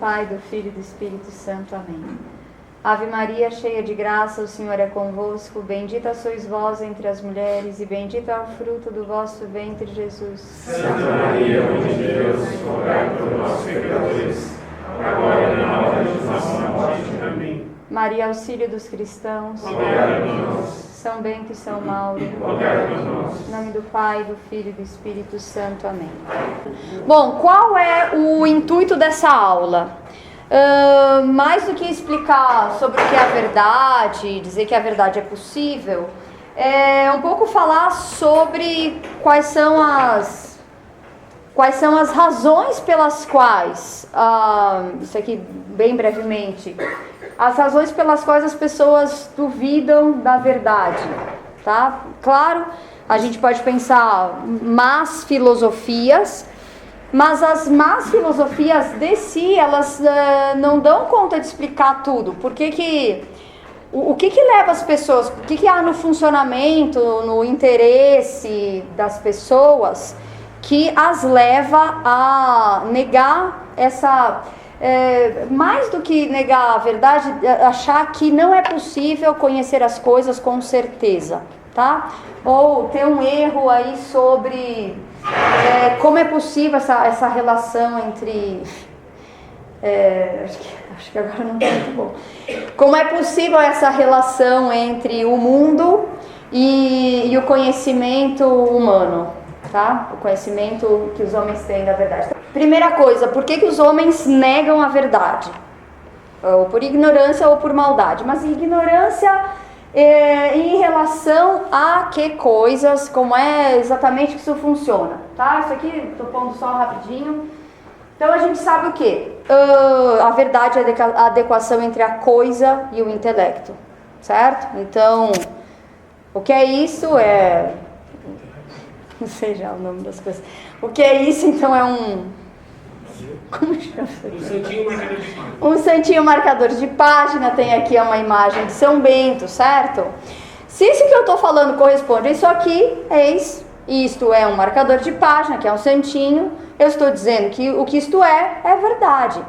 Pai, do Filho e do Espírito Santo. Amém. Ave Maria, cheia de graça, o Senhor é convosco. Bendita sois vós entre as mulheres, e bendito é o fruto do vosso ventre, Jesus. Santa Maria, Mãe de Deus, rogai por nós, pecadores, agora e na hora de nossa morte. Amém. Maria, auxílio dos cristãos, Rogai por nós. São Bento e São Mauro, Rogai por nós. em nome do Pai, do Filho e do Espírito Santo. Amém. Bom, qual é o intuito dessa aula? Mais do que explicar sobre o que é a verdade, dizer que a verdade é possível, é um pouco falar sobre quais são as razões pelas quais, isso aqui bem brevemente, as razões pelas quais as pessoas duvidam da verdade, tá? Claro, a gente pode pensar más filosofias, mas as más filosofias de si, elas não dão conta de explicar tudo. O que leva as pessoas, o que há no funcionamento, no interesse das pessoas que as leva a negar essa... mais do que negar a verdade, achar que não é possível conhecer as coisas com certeza, tá? Ou ter um erro aí sobre como é possível essa relação entre... acho que agora não está muito bom. Como é possível essa relação entre o mundo e o conhecimento humano, tá? O conhecimento que os homens têm da verdade. Primeira coisa, por que os homens negam a verdade? Ou por ignorância ou por maldade. Mas ignorância em relação a que coisas, como é exatamente que isso funciona, tá? Isso aqui, estou pondo só rapidinho. Então a gente sabe o que? A verdade é a adequação entre a coisa e o intelecto, certo? Então, o que é isso? Não sei já o nome das coisas. O que é isso, então, é como chama isso aqui? Um santinho marcador de página. Um santinho marcador de página. Tem aqui uma imagem de São Bento, certo? Se isso que eu estou falando corresponde a isso aqui, isto é um marcador de página, que é um santinho. Eu estou dizendo que o que isto é verdade.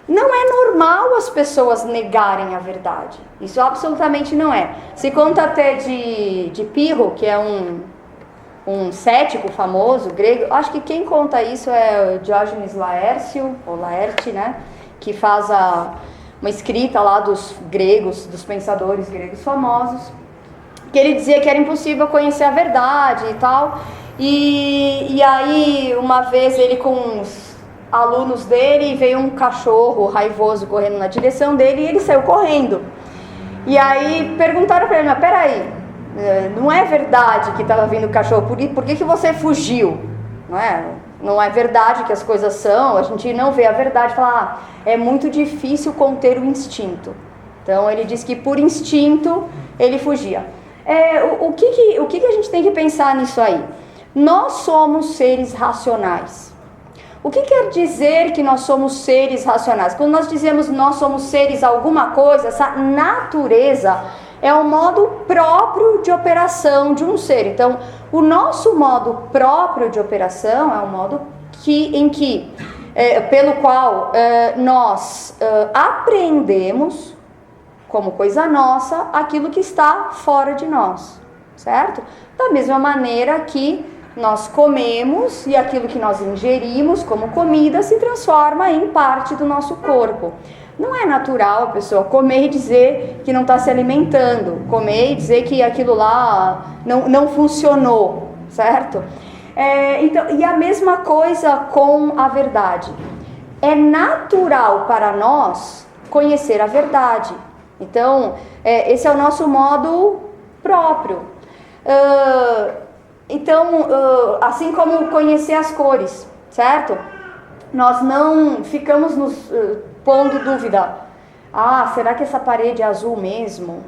Não é normal as pessoas negarem a verdade. Isso absolutamente não é. Se conta até de Pirro, que é um cético famoso, grego. Acho que quem conta isso é o Diógenes Laércio, ou Laerte, né? Que faz uma escrita lá dos gregos, dos pensadores gregos famosos, que ele dizia que era impossível conhecer a verdade e tal. E aí, uma vez, ele com os alunos dele, veio um cachorro raivoso correndo na direção dele e ele saiu correndo. E aí perguntaram para ele, mas peraí, não é verdade que estava vindo o cachorro, por que você fugiu? Não é verdade que as coisas são, a gente não vê a verdade, fala, é muito difícil conter o instinto. Então ele diz que por instinto ele fugia. O que a gente tem que pensar nisso aí? Nós somos seres racionais. O que quer dizer que nós somos seres racionais? Quando nós dizemos nós somos seres alguma coisa, essa natureza é o modo próprio de operação de um ser. Então, o nosso modo próprio de operação é um modo pelo qual nós apreendemos como coisa nossa aquilo que está fora de nós, certo? Da mesma maneira que nós comemos e aquilo que nós ingerimos como comida se transforma em parte do nosso corpo. Não é natural a pessoa comer e dizer que não está se alimentando, comer e dizer que aquilo lá não funcionou, certo? Então, e a mesma coisa com a verdade. É natural para nós conhecer a verdade. Então, esse é o nosso modo próprio. Assim como conhecer as cores, certo? Nós não ficamos nos pondo dúvida. Será que essa parede é azul mesmo?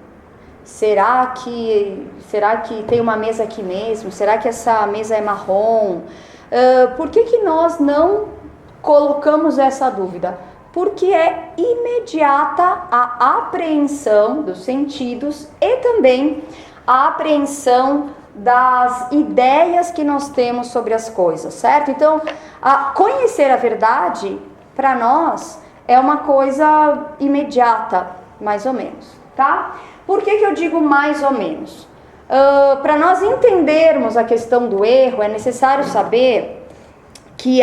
Será que tem uma mesa aqui mesmo? Será que essa mesa é marrom? Por que nós não colocamos essa dúvida? Porque é imediata a apreensão dos sentidos e também a apreensão das ideias que nós temos sobre as coisas, certo? Então, conhecer a verdade, para nós, é uma coisa imediata, mais ou menos, tá? Por que eu digo mais ou menos? Para nós entendermos a questão do erro, é necessário saber que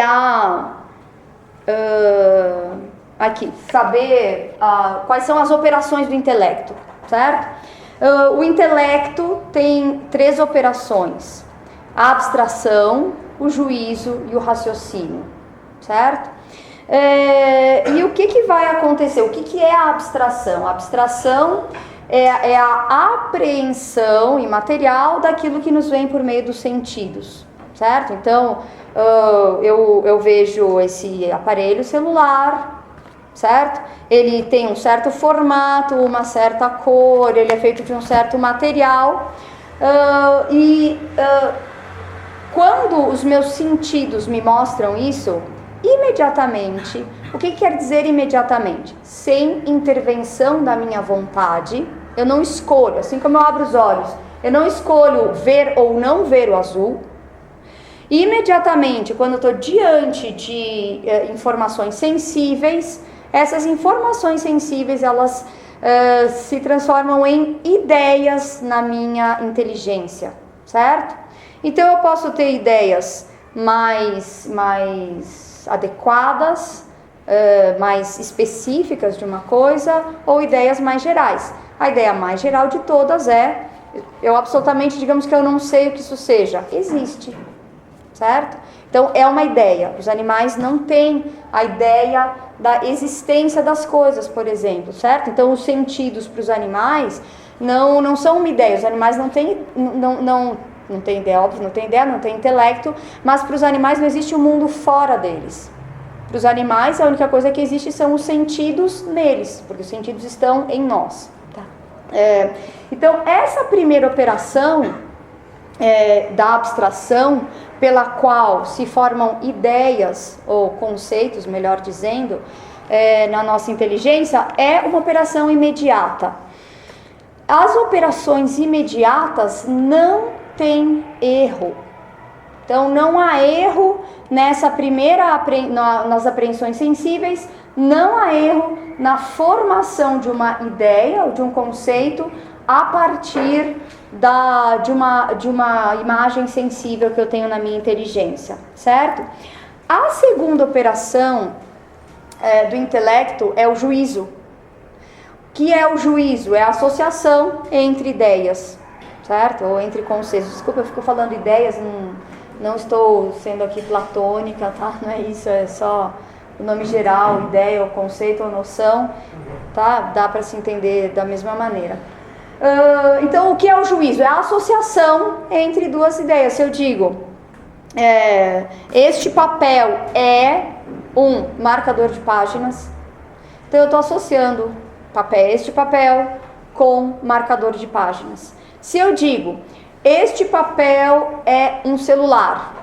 quais são as operações do intelecto, certo? O intelecto tem 3 operações: a abstração, o juízo e o raciocínio, certo? E o que vai acontecer? O que é a abstração? A abstração é a apreensão imaterial daquilo que nos vem por meio dos sentidos, certo? Então, eu vejo esse aparelho celular, certo? Ele tem um certo formato, uma certa cor, ele é feito de um certo material, quando os meus sentidos me mostram isso, imediatamente, o que quer dizer imediatamente? Sem intervenção da minha vontade, eu não escolho, assim como eu abro os olhos, eu não escolho ver ou não ver o azul. Imediatamente, quando eu estou diante de informações sensíveis, essas informações sensíveis, elas se transformam em ideias na minha inteligência, certo? Então eu posso ter ideias mais adequadas, mais específicas de uma coisa, ou ideias mais gerais. A ideia mais geral de todas eu absolutamente, digamos que eu não sei o que isso seja, existe, certo? Então é uma ideia. Os animais não têm a ideia da existência das coisas, por exemplo, certo? Então os sentidos para os animais não são uma ideia. Os animais não têm ideia, óbvio, não tem intelecto, mas para os animais não existe um mundo fora deles. Para os animais, a única coisa que existe são os sentidos neles, porque os sentidos estão em nós. Tá? Então, essa primeira operação da abstração, pela qual se formam ideias, ou conceitos, melhor dizendo, na nossa inteligência, é uma operação imediata. As operações imediatas não tem erro. Então não há erro nas apreensões sensíveis, não há erro na formação de uma ideia ou de um conceito a partir de uma imagem sensível que eu tenho na minha inteligência, certo? A segunda operação do intelecto é o juízo. O que é o juízo? É a associação entre ideias, certo? Ou entre conceitos. Desculpa, eu fico falando ideias, não estou sendo aqui platônica, tá? Não é isso, é só o nome geral, ideia, ou conceito, ou noção, tá? Dá para se entender da mesma maneira. Então, o que é o juízo? É a associação entre duas ideias. Se eu digo, este papel é um marcador de páginas, então eu estou associando este papel com marcador de páginas. Se eu digo, este papel é um celular,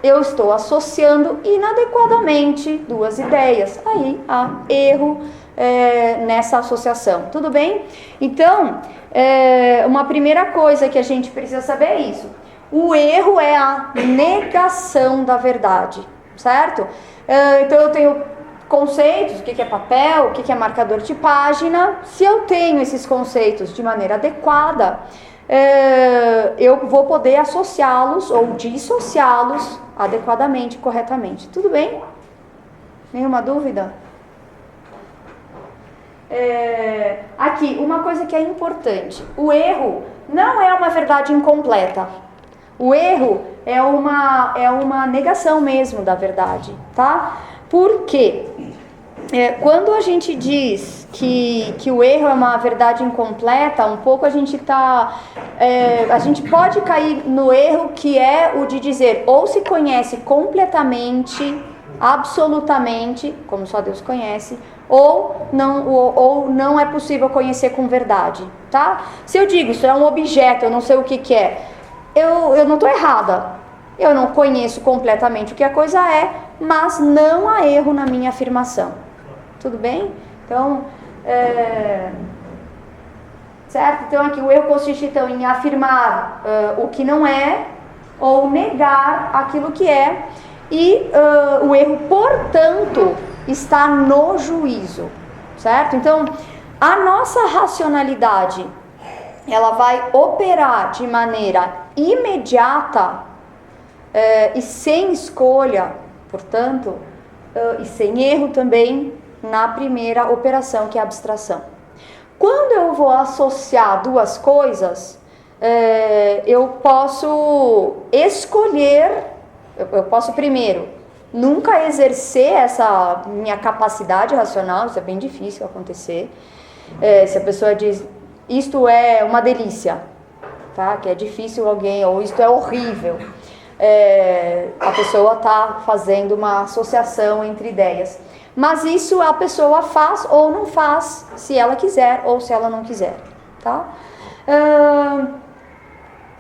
eu estou associando inadequadamente duas ideias. Aí há erro nessa associação. Tudo bem? Então, uma primeira coisa que a gente precisa saber é isso. O erro é a negação da verdade, certo? Então eu tenho conceitos, o que é papel, o que é marcador de página. Se eu tenho esses conceitos de maneira adequada, eu vou poder associá-los ou dissociá-los adequadamente, corretamente. Tudo bem? Nenhuma dúvida? Aqui, uma coisa que é importante. O erro não é uma verdade incompleta. O erro é uma negação mesmo da verdade, tá? Por quê? Quando a gente diz que o erro é uma verdade incompleta, um pouco a gente pode cair no erro que é o de dizer ou se conhece completamente, absolutamente, como só Deus conhece, ou não é possível conhecer com verdade, tá? Se eu digo isso é um objeto, eu não sei o que é, eu não estou errada. Eu não conheço completamente o que a coisa é, mas não há erro na minha afirmação. Tudo bem? Então, certo? Então aqui o erro consiste então em afirmar o que não é ou negar aquilo que é. E o erro, portanto, está no juízo, certo? Então, a nossa racionalidade, ela vai operar de maneira imediata e sem escolha, portanto, e sem erro também, na primeira operação, que é a abstração. Quando eu vou associar duas coisas, eu posso escolher, eu posso primeiro nunca exercer essa minha capacidade racional, isso é bem difícil acontecer. Se a pessoa diz, isto é uma delícia, tá? Que é difícil alguém, ou isto é horrível, a pessoa está fazendo uma associação entre ideias. Mas isso a pessoa faz ou não faz, se ela quiser ou se ela não quiser, tá?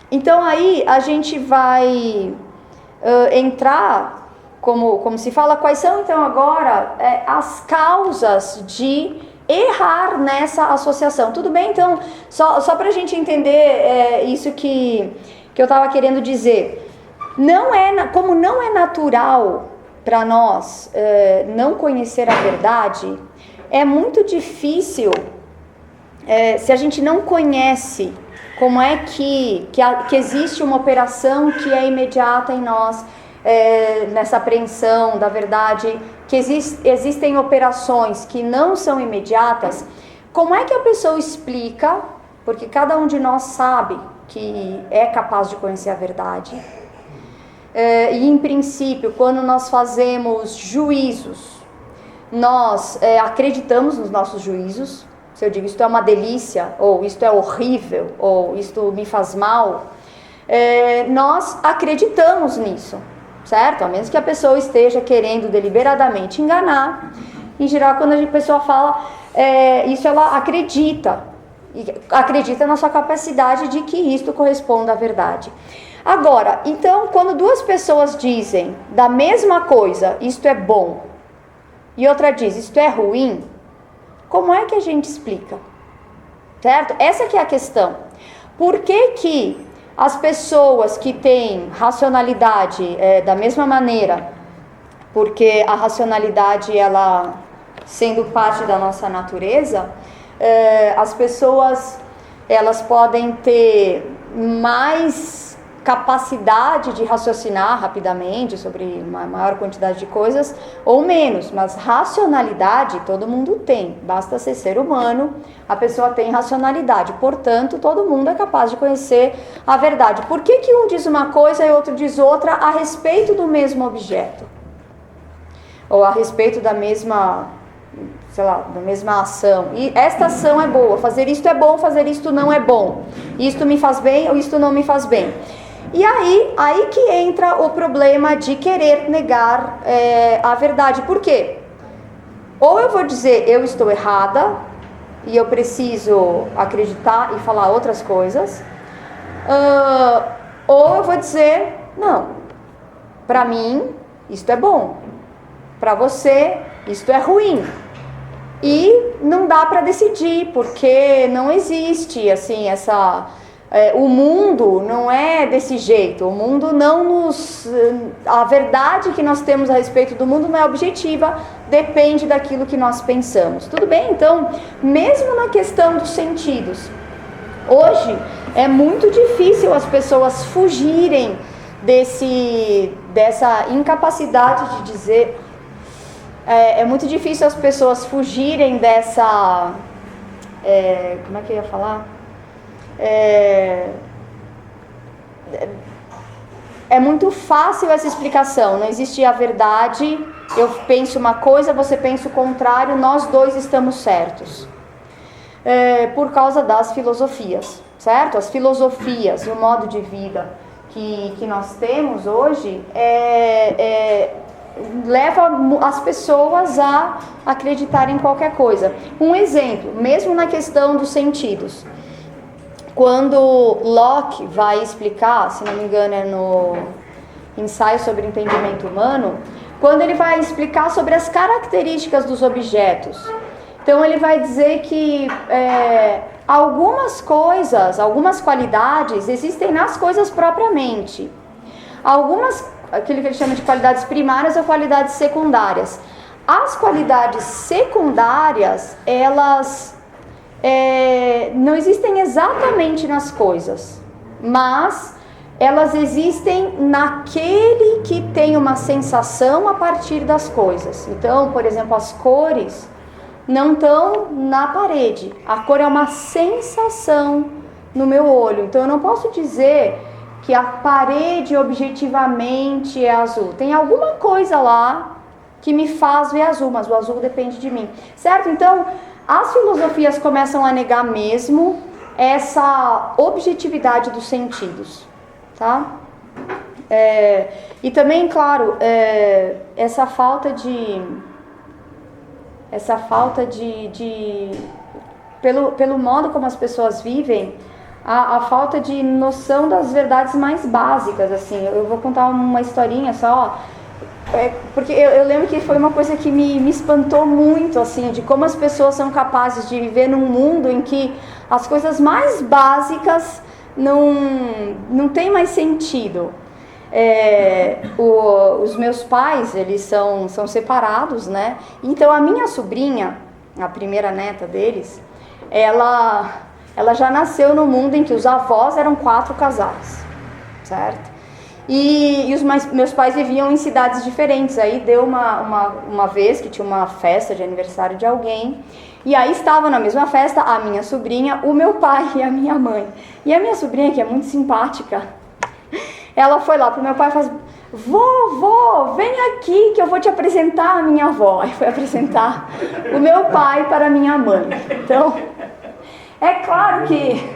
Então aí a gente vai entrar, como se fala, quais são então agora as causas de errar nessa associação. Tudo bem? Então, só para a gente entender isso que eu estava querendo dizer. Como não é natural para nós não conhecer a verdade, é muito difícil, se a gente não conhece como é que existe uma operação que é imediata em nós, nessa apreensão da verdade, que existem operações que não são imediatas, como é que a pessoa explica, porque cada um de nós sabe que é capaz de conhecer a verdade, e em princípio, quando nós fazemos juízos, nós acreditamos nos nossos juízos. Se eu digo isto é uma delícia, ou isto é horrível, ou isto me faz mal, nós acreditamos nisso, certo? A menos que a pessoa esteja querendo deliberadamente enganar. Em geral, quando a pessoa fala isso, ela acredita na sua capacidade de que isto corresponda à verdade. Agora, então, quando duas pessoas dizem da mesma coisa, isto é bom, e outra diz, isto é ruim, como é que a gente explica? Certo? Essa que é a questão. Por que as pessoas que têm racionalidade da mesma maneira, porque a racionalidade, ela sendo parte da nossa natureza, as pessoas, elas podem ter mais capacidade de raciocinar rapidamente sobre uma maior quantidade de coisas ou menos, mas racionalidade todo mundo tem, basta ser humano, a pessoa tem racionalidade, portanto todo mundo é capaz de conhecer a verdade. Por que um diz uma coisa e outro diz outra a respeito do mesmo objeto? Ou a respeito da mesma, sei lá, da mesma ação. E esta ação é boa, fazer isto é bom, fazer isto não é bom. Isto me faz bem ou isto não me faz bem. E aí que entra o problema de querer negar a verdade. Por quê? Ou eu vou dizer eu estou errada e eu preciso acreditar e falar outras coisas, ou eu vou dizer não, para mim isto é bom, para você isto é ruim. E não dá para decidir, porque não existe assim o mundo não é desse jeito, o mundo a verdade que nós temos a respeito do mundo não é objetiva, depende daquilo que nós pensamos. Tudo bem? Então, mesmo na questão dos sentidos, hoje é muito difícil as pessoas fugirem dessa incapacidade de dizer, é muito difícil as pessoas fugirem dessa, como é que eu ia falar? É muito fácil essa explicação, não existe a verdade, eu penso uma coisa, você pensa o contrário, nós dois estamos certos, por causa das filosofias, certo? As filosofias e o modo de vida que nós temos hoje leva as pessoas a acreditar em qualquer coisa. Um exemplo, mesmo na questão dos sentidos. Quando Locke vai explicar, se não me engano é no Ensaio sobre o Entendimento Humano, quando ele vai explicar sobre as características dos objetos. Então ele vai dizer que algumas coisas, algumas qualidades existem nas coisas propriamente. Aquilo que ele chama de qualidades primárias ou qualidades secundárias. As qualidades secundárias, elas não existem exatamente nas coisas, mas elas existem naquele que tem uma sensação a partir das coisas. Então, por exemplo, as cores não estão na parede. A cor é uma sensação no meu olho. Então, eu não posso dizer que a parede objetivamente é azul. Tem alguma coisa lá que me faz ver azul, mas o azul depende de mim, certo? Então, as filosofias começam a negar mesmo essa objetividade dos sentidos, tá? E também, claro, essa falta de pelo modo como as pessoas vivem, a falta de noção das verdades mais básicas, assim. Eu vou contar uma historinha só, porque eu lembro que foi uma coisa que me espantou muito, assim, de como as pessoas são capazes de viver num mundo em que as coisas mais básicas não tem mais sentido. Os meus pais, eles são separados, né? Então a minha sobrinha, a primeira neta deles, ela já nasceu no mundo em que os avós eram 4 casais, certo? E os meus pais viviam em cidades diferentes. Aí deu uma vez que tinha uma festa de aniversário de alguém, e aí estavam na mesma festa a minha sobrinha, o meu pai e a minha mãe. E a minha sobrinha, que é muito simpática, ela foi lá pro meu pai e falou: vovô, vem aqui que eu vou te apresentar a minha avó. Aí foi apresentar o meu pai para a minha mãe. Então, é claro que...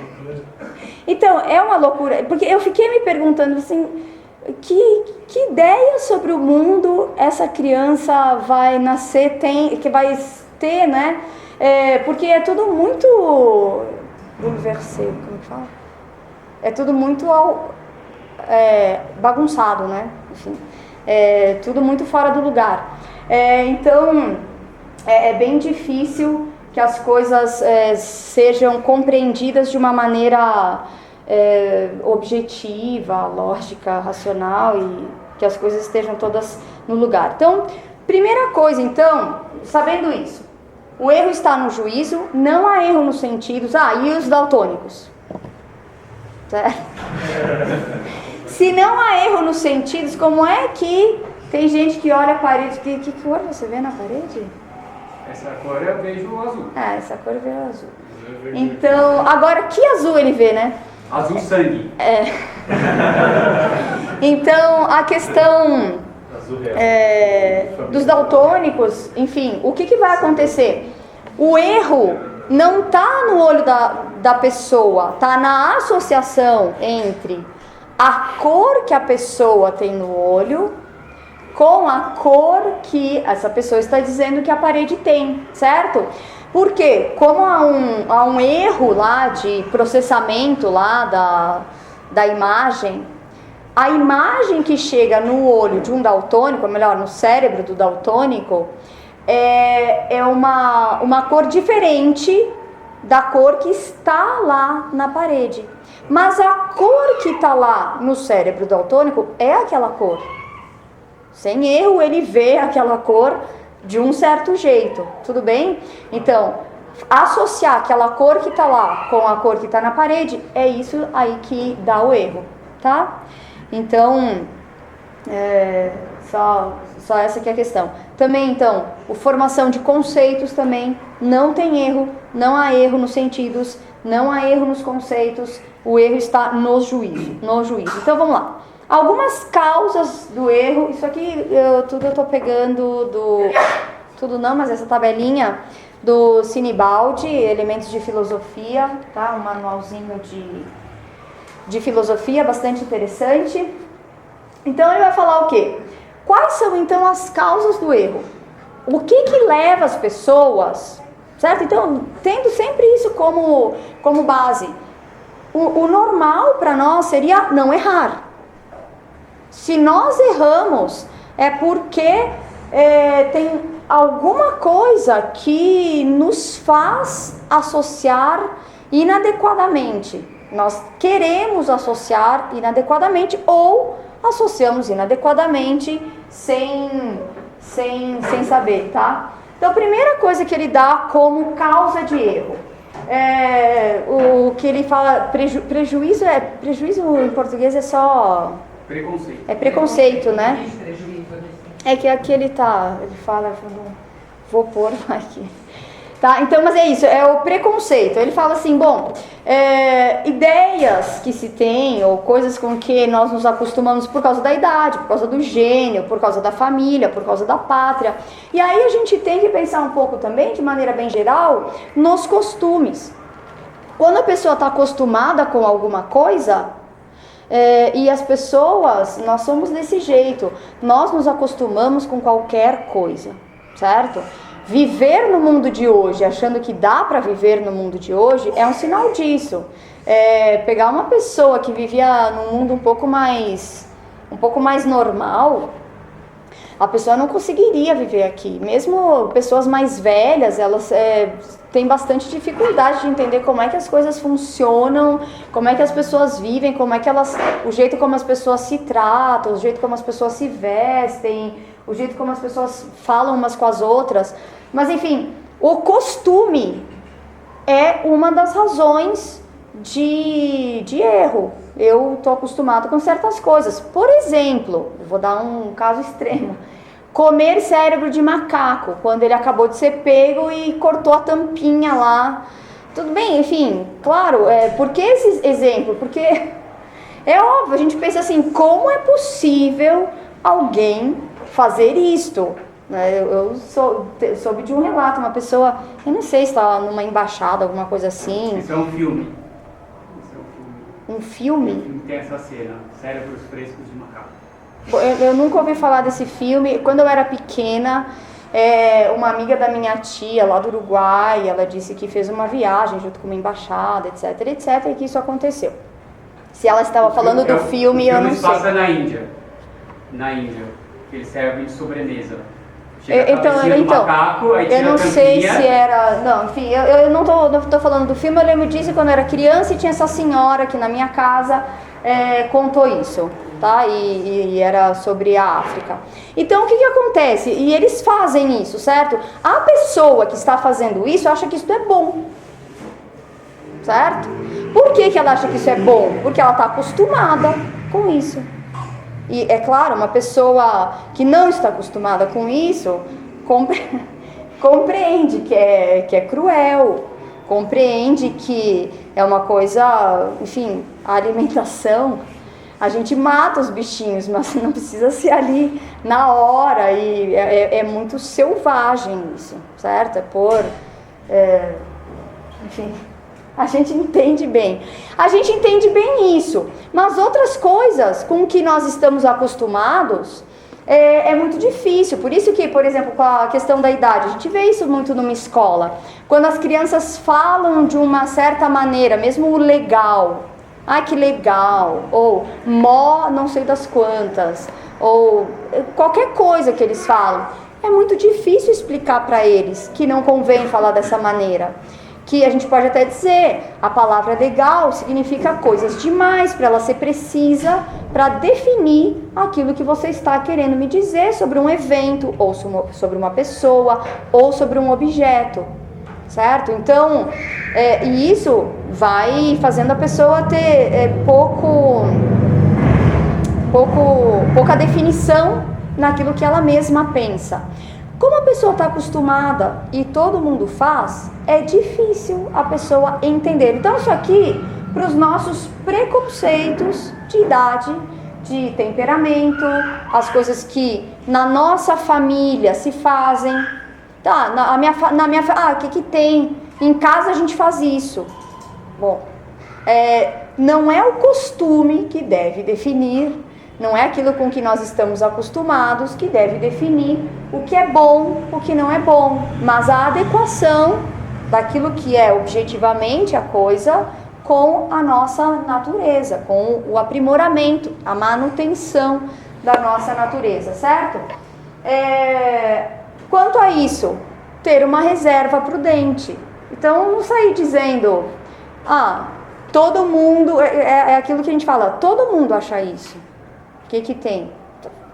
Então, é uma loucura, porque eu fiquei me perguntando assim, que ideia sobre o mundo essa criança vai nascer, que vai ter, né? Porque é tudo muito bouleversé, como que fala? É tudo muito bagunçado, né? Enfim, tudo muito fora do lugar. Então, é bem difícil que as coisas sejam compreendidas de uma maneira objetiva, lógica, racional, e que as coisas estejam todas no lugar. Então, primeira coisa, então, sabendo isso, o erro está no juízo, não há erro nos sentidos. E os daltônicos? Certo? Se não há erro nos sentidos, como é que tem gente que olha a parede? Que cor você vê na parede? Essa cor eu vejo azul. Essa cor eu vejo azul. Então, agora que azul ele vê, né? Azul sangue. Então, a questão dos daltônicos, enfim, o que vai acontecer? O erro não está no olho da pessoa, está na associação entre a cor que a pessoa tem no olho com a cor que essa pessoa está dizendo que a parede tem, certo? Porque como há um erro lá de processamento lá da imagem, a imagem que chega no olho de um daltônico, ou melhor, no cérebro do daltônico, é uma cor diferente da cor que está lá na parede. Mas a cor que está lá no cérebro daltônico é aquela cor. Sem erro, ele vê aquela cor de um certo jeito, tudo bem? Então, associar aquela cor que está lá com a cor que está na parede, é isso aí que dá o erro, tá? Então, só essa que é a questão. Também, então, a formação de conceitos também não tem erro, não há erro nos sentidos, não há erro nos conceitos, o erro está no juízo. Então, vamos lá. Algumas causas do erro, isso aqui eu estou pegando tudo não, mas essa tabelinha do Sinibaldi, Elementos de Filosofia, tá? Um manualzinho de filosofia bastante interessante. Então ele vai falar o quê? Quais são então as causas do erro? O que leva as pessoas, certo? Então, tendo sempre isso como base, o normal para nós seria não errar. Se nós erramos, é porque tem alguma coisa que nos faz associar inadequadamente. Nós queremos associar inadequadamente ou associamos inadequadamente sem sem saber, tá? Então, a primeira coisa que ele dá como causa de erro, o que ele fala, prejuízo em português é só... Preconceito. É preconceito, né? É que aqui ele fala, vou pôr aqui. Tá? Então, mas é isso, é o preconceito. Ele fala assim, bom, ideias que se tem, ou coisas com que nós nos acostumamos por causa da idade, por causa do gênio, por causa da família, por causa da pátria. E aí a gente tem que pensar um pouco também, de maneira bem geral, nos costumes. Quando a pessoa está acostumada com alguma coisa, e as pessoas, nós somos desse jeito, nós nos acostumamos com qualquer coisa, certo? Viver no mundo de hoje, achando que dá para viver no mundo de hoje, é um sinal disso. Pegar uma pessoa que vivia num mundo um pouco mais normal, a pessoa não conseguiria viver aqui. Mesmo pessoas mais velhas, elas têm bastante dificuldade de entender como é que as coisas funcionam, como é que as pessoas vivem, o jeito como as pessoas se tratam, o jeito como as pessoas se vestem, o jeito como as pessoas falam umas com as outras. Mas enfim, o costume é uma das razões de erro. Eu estou acostumado com certas coisas. Por exemplo, vou dar um caso extremo. Comer cérebro de macaco, quando ele acabou de ser pego e cortou a tampinha lá. Tudo bem, enfim, claro, por que esse exemplo? Porque é óbvio, a gente pensa assim, como é possível alguém fazer isto? Eu soube de um relato, uma pessoa, eu não sei se estava numa embaixada, alguma coisa assim. Isso é um filme. Um filme? Um filme que tem essa cena, cérebros frescos de macaco. Eu nunca ouvi falar desse filme. Quando eu era pequena, uma amiga da minha tia, lá do Uruguai, ela disse que fez uma viagem junto com uma embaixada, etc, etc, e que isso aconteceu. Se ela estava falando do filme, eu não sei. O filme passa na Índia, aquele serve de sobremesa. Então, macaco, aí eu não sei se era... Não, enfim, eu não tô falando do filme, eu lembro disso quando eu era criança e tinha essa senhora que na minha casa contou isso, tá? E era sobre a África. Então, o que acontece? E eles fazem isso, certo? A pessoa que está fazendo isso acha que isso é bom, certo? Por que ela acha que isso é bom? Porque ela está acostumada com isso. E é claro, uma pessoa que não está acostumada com isso compreende que é cruel, compreende que é uma coisa, enfim, a alimentação, a gente mata os bichinhos, mas não precisa ser ali na hora, e é muito selvagem isso, certo? Enfim... A gente entende bem. A gente entende bem isso. Mas outras coisas com que nós estamos acostumados é muito difícil. Por isso que, por exemplo, com a questão da idade, a gente vê isso muito numa escola. Quando as crianças falam de uma certa maneira, mesmo o legal. Ai, que legal. Ou mó não sei das quantas. Ou qualquer coisa que eles falam. É muito difícil explicar para eles que não convém falar dessa maneira. Que a gente pode até dizer, a palavra legal significa coisas demais, para ela ser precisa, para definir aquilo que você está querendo me dizer sobre um evento, ou sobre uma pessoa, ou sobre um objeto, certo? Então, e isso vai fazendo a pessoa ter pouca definição naquilo que ela mesma pensa. Como a pessoa está acostumada e todo mundo faz, é difícil a pessoa entender. Então isso aqui, para os nossos preconceitos de idade, de temperamento, as coisas que na nossa família se fazem. Tá, o que tem? Em casa a gente faz isso. Bom, não é o costume que deve definir. Não é aquilo com que nós estamos acostumados que deve definir o que é bom, o que não é bom, mas a adequação daquilo que é objetivamente a coisa com a nossa natureza, com o aprimoramento, a manutenção da nossa natureza, certo? Quanto a isso, ter uma reserva prudente. Então, não sair dizendo, todo mundo, é aquilo que a gente fala, todo mundo acha isso. O que tem?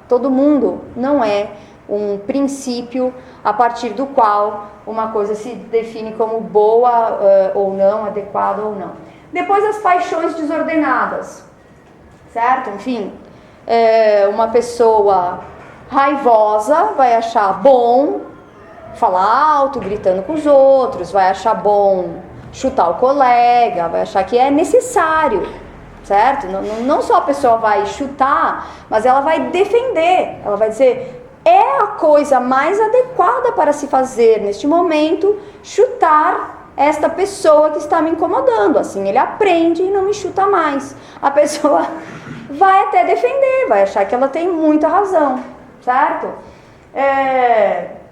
Todo mundo não é um princípio a partir do qual uma coisa se define como boa ou não, adequada ou não. Depois as paixões desordenadas, certo? Enfim, uma pessoa raivosa vai achar bom falar alto, gritando com os outros, vai achar bom chutar o colega, vai achar que é necessário, certo? Não só a pessoa vai chutar, mas ela vai defender, ela vai dizer, é a coisa mais adequada para se fazer neste momento, chutar esta pessoa que está me incomodando, assim ele aprende e não me chuta mais. A pessoa vai até defender, vai achar que ela tem muita razão, certo?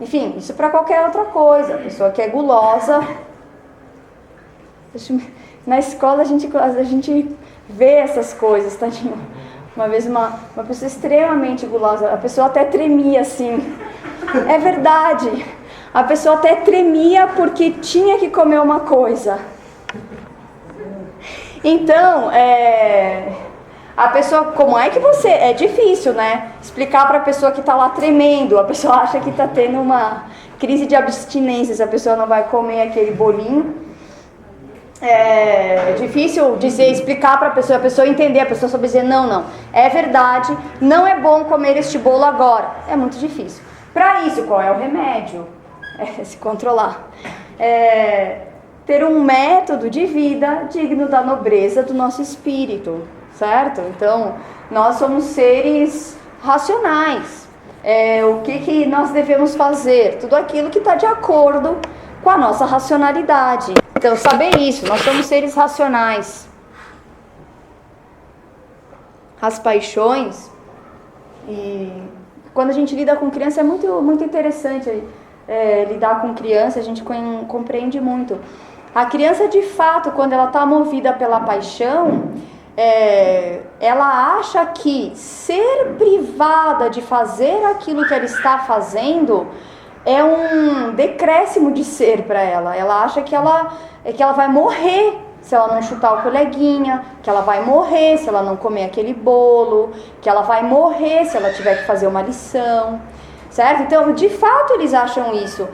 Enfim, isso para qualquer outra coisa. A pessoa que é gulosa, na escola a gente vê essas coisas, tadinho. Uma vez uma pessoa extremamente gulosa, a pessoa até tremia assim. É verdade. A pessoa até tremia porque tinha que comer uma coisa. Então, a pessoa, como é que você... É difícil, né? Explicar para a pessoa que está lá tremendo. A pessoa acha que está tendo uma crise de abstinência se a pessoa não vai comer aquele bolinho. É difícil explicar para a pessoa entender, a pessoa só dizer não, é verdade, não é bom comer este bolo agora. É muito difícil. Para isso, qual é o remédio? Se controlar. Ter um método de vida digno da nobreza do nosso espírito, certo? Então, nós somos seres racionais. O que nós devemos fazer? Tudo aquilo que está de acordo com a nossa racionalidade. Então, saber isso, nós somos seres racionais. As paixões, e quando a gente lida com criança é muito, muito interessante lidar com criança, a gente compreende muito. A criança, de fato, quando ela está movida pela paixão, ela acha que ser privada de fazer aquilo que ela está fazendo é um decréscimo de ser para ela. Ela acha que ela vai morrer se ela não chutar o coleguinha, que ela vai morrer se ela não comer aquele bolo, que ela vai morrer se ela tiver que fazer uma lição, certo? Então, de fato, eles acham isso.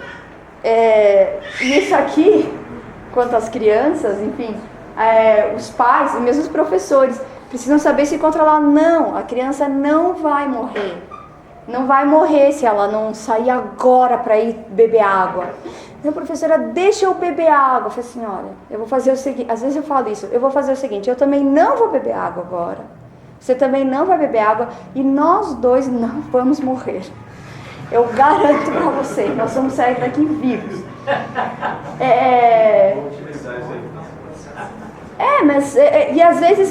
E isso aqui, quanto às crianças, enfim, os pais e mesmo os professores precisam saber se controlar. Não, a criança não vai morrer. Não vai morrer se ela não sair agora para ir beber água. Então, professora, deixa eu beber água. Eu falei assim, olha, eu vou fazer o seguinte, às vezes eu falo isso, eu vou fazer o seguinte, eu também não vou beber água agora. Você também não vai beber água e nós dois não vamos morrer. Eu garanto para você, nós vamos sair daqui vivos.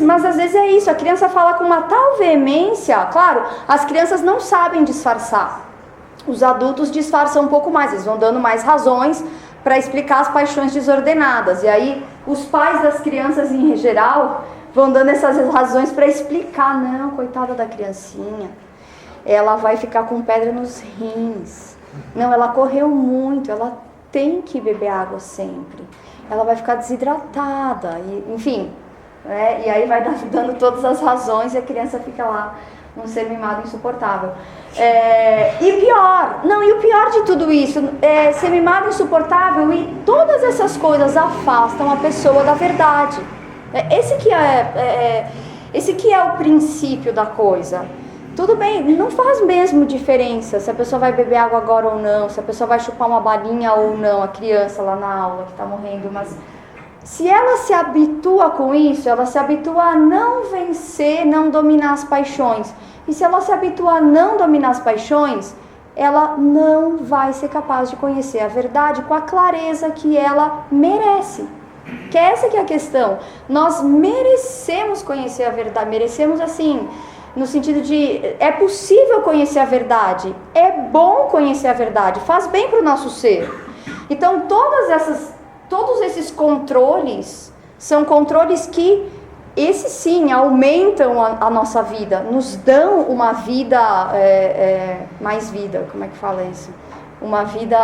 Mas às vezes é isso, a criança fala com uma tal veemência, claro, as crianças não sabem disfarçar, os adultos disfarçam um pouco mais, eles vão dando mais razões para explicar as paixões desordenadas, e aí os pais das crianças em geral vão dando essas razões para explicar, não, coitada da criancinha, ela vai ficar com pedra nos rins, não, ela correu muito, ela tem que beber água sempre, ela vai ficar desidratada, enfim, e aí vai dando todas as razões e a criança fica lá, um ser mimado insuportável. E o pior de tudo isso, ser mimado insuportável e todas essas coisas afastam a pessoa da verdade. Esse que é o princípio da coisa. Tudo bem, não faz mesmo diferença se a pessoa vai beber água agora ou não, se a pessoa vai chupar uma balinha ou não, a criança lá na aula que está morrendo, mas se ela se habitua com isso, ela se habitua a não vencer, não dominar as paixões. E se ela se habitua a não dominar as paixões, ela não vai ser capaz de conhecer a verdade com a clareza que ela merece. Que essa que é a questão. Nós merecemos conhecer a verdade, merecemos assim... No sentido de, é possível conhecer a verdade, é bom conhecer a verdade, faz bem para o nosso ser. Então, todos esses controles são controles que, esses sim, aumentam a nossa vida, nos dão uma vida, mais vida, como é que fala isso? Uma vida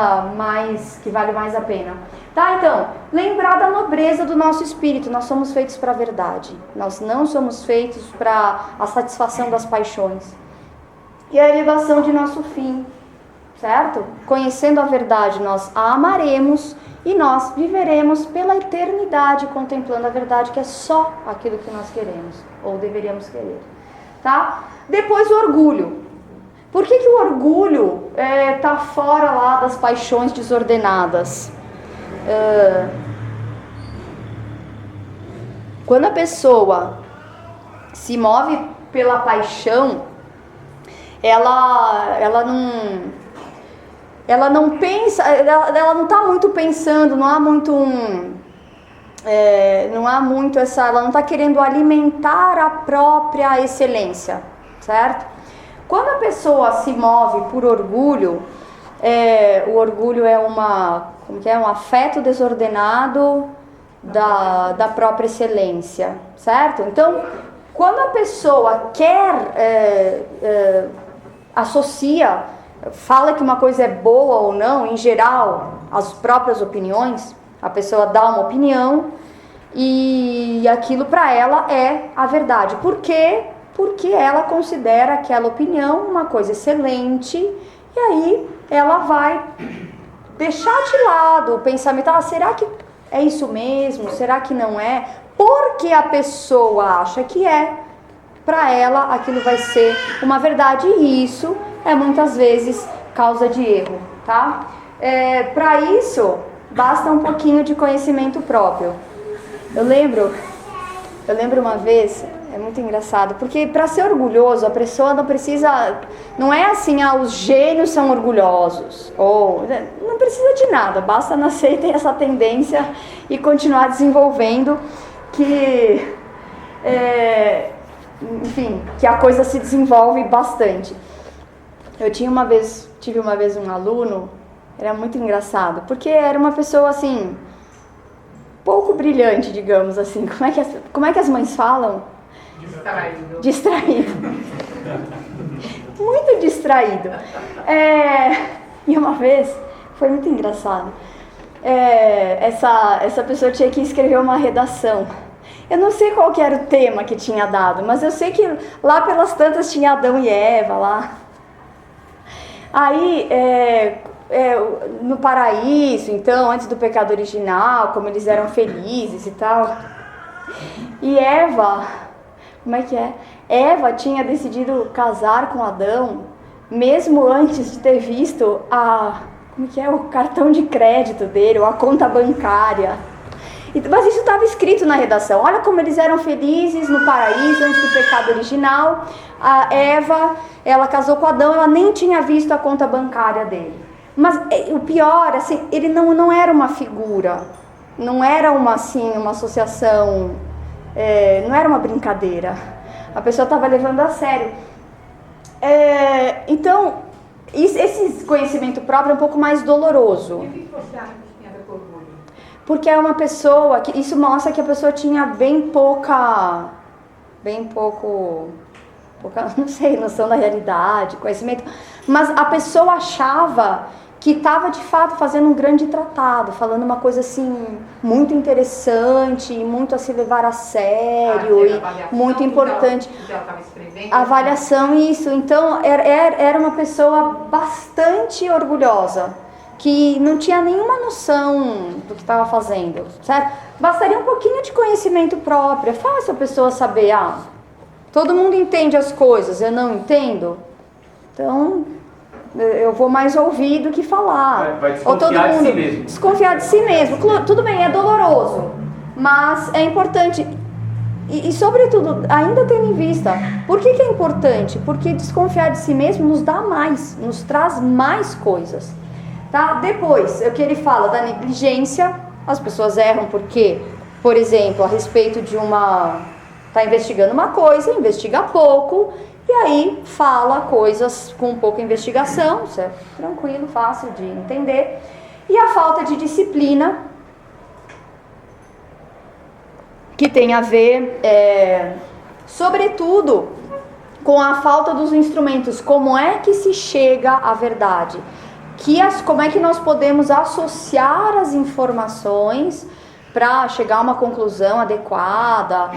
que vale mais a pena. Tá, então, lembrar da nobreza do nosso espírito, nós somos feitos para a verdade, nós não somos feitos para a satisfação das paixões. E a elevação de nosso fim, certo? Conhecendo a verdade, nós a amaremos e nós viveremos pela eternidade contemplando a verdade, que é só aquilo que nós queremos, ou deveríamos querer, tá? Depois o orgulho. Por que o orgulho tá fora lá das paixões desordenadas? Quando a pessoa se move pela paixão, ela não pensa, ela não está muito pensando, não há muito ela não está querendo alimentar a própria excelência, certo? Quando a pessoa se move por orgulho, o orgulho é um afeto desordenado da própria excelência, certo? Então, quando a pessoa associa, fala que uma coisa é boa ou não, em geral, as próprias opiniões, a pessoa dá uma opinião e aquilo para ela é a verdade. Por quê? Porque ela considera aquela opinião uma coisa excelente e aí ela vai deixar de lado o pensamento, será que é isso mesmo? Será que não é? Porque a pessoa acha que é, para ela aquilo vai ser uma verdade e isso é muitas vezes causa de erro, tá? Para isso, basta um pouquinho de conhecimento próprio. Eu lembro uma vez, é muito engraçado, porque para ser orgulhoso a pessoa não é assim, os gênios são orgulhosos, ou não precisa de nada, basta nascer e ter essa tendência e continuar desenvolvendo que a coisa se desenvolve bastante. Eu tive uma vez um aluno, era muito engraçado, porque era uma pessoa assim, pouco brilhante, digamos assim. Como é que as mães falam? Distraído. Muito distraído. E uma vez, foi muito engraçado, essa pessoa tinha que escrever uma redação. Eu não sei qual que era o tema que tinha dado, mas eu sei que lá pelas tantas tinha Adão e Eva lá. Aí, no paraíso, então, antes do pecado original, como eles eram felizes e tal. E Eva, como é que é? Eva tinha decidido casar com Adão, mesmo antes de ter visto o cartão de crédito dele, ou a conta bancária. Mas isso estava escrito na redação. Olha como eles eram felizes no paraíso antes do pecado original. A Eva, ela casou com Adão, ela nem tinha visto a conta bancária dele. Mas o pior, assim, ele não era uma figura, não era uma associação, não era uma brincadeira. A pessoa estava levando a sério. Então, esse conhecimento próprio é um pouco mais doloroso. E o que você acha que tem a ver com orgulho? Porque é uma pessoa, isso mostra que a pessoa tinha bem pouca, não sei, noção da realidade, conhecimento. Mas a pessoa achava que estava de fato fazendo um grande tratado, falando uma coisa assim, muito interessante, muito a se levar a sério e muito importante. A avaliação, isso. Então, era uma pessoa bastante orgulhosa, que não tinha nenhuma noção do que estava fazendo, certo? Bastaria um pouquinho de conhecimento próprio. É fácil a pessoa saber, todo mundo entende as coisas, eu não entendo, então eu vou mais ouvir do que falar. Vai desconfiar de si mesmo. Desconfiar de si mesmo. Tudo bem, é doloroso, mas é importante. E sobretudo, ainda tendo em vista, por que é importante? Porque desconfiar de si mesmo nos dá mais, nos traz mais coisas. Tá? Depois, é o que ele fala da negligência. As pessoas erram porque, por exemplo, a respeito de está investigando uma coisa, investiga pouco, e aí fala coisas com pouca investigação, isso é tranquilo, fácil de entender. E a falta de disciplina, que tem a ver, sobretudo, com a falta dos instrumentos. Como é que se chega à verdade? Como é que nós podemos associar as informações para chegar a uma conclusão adequada,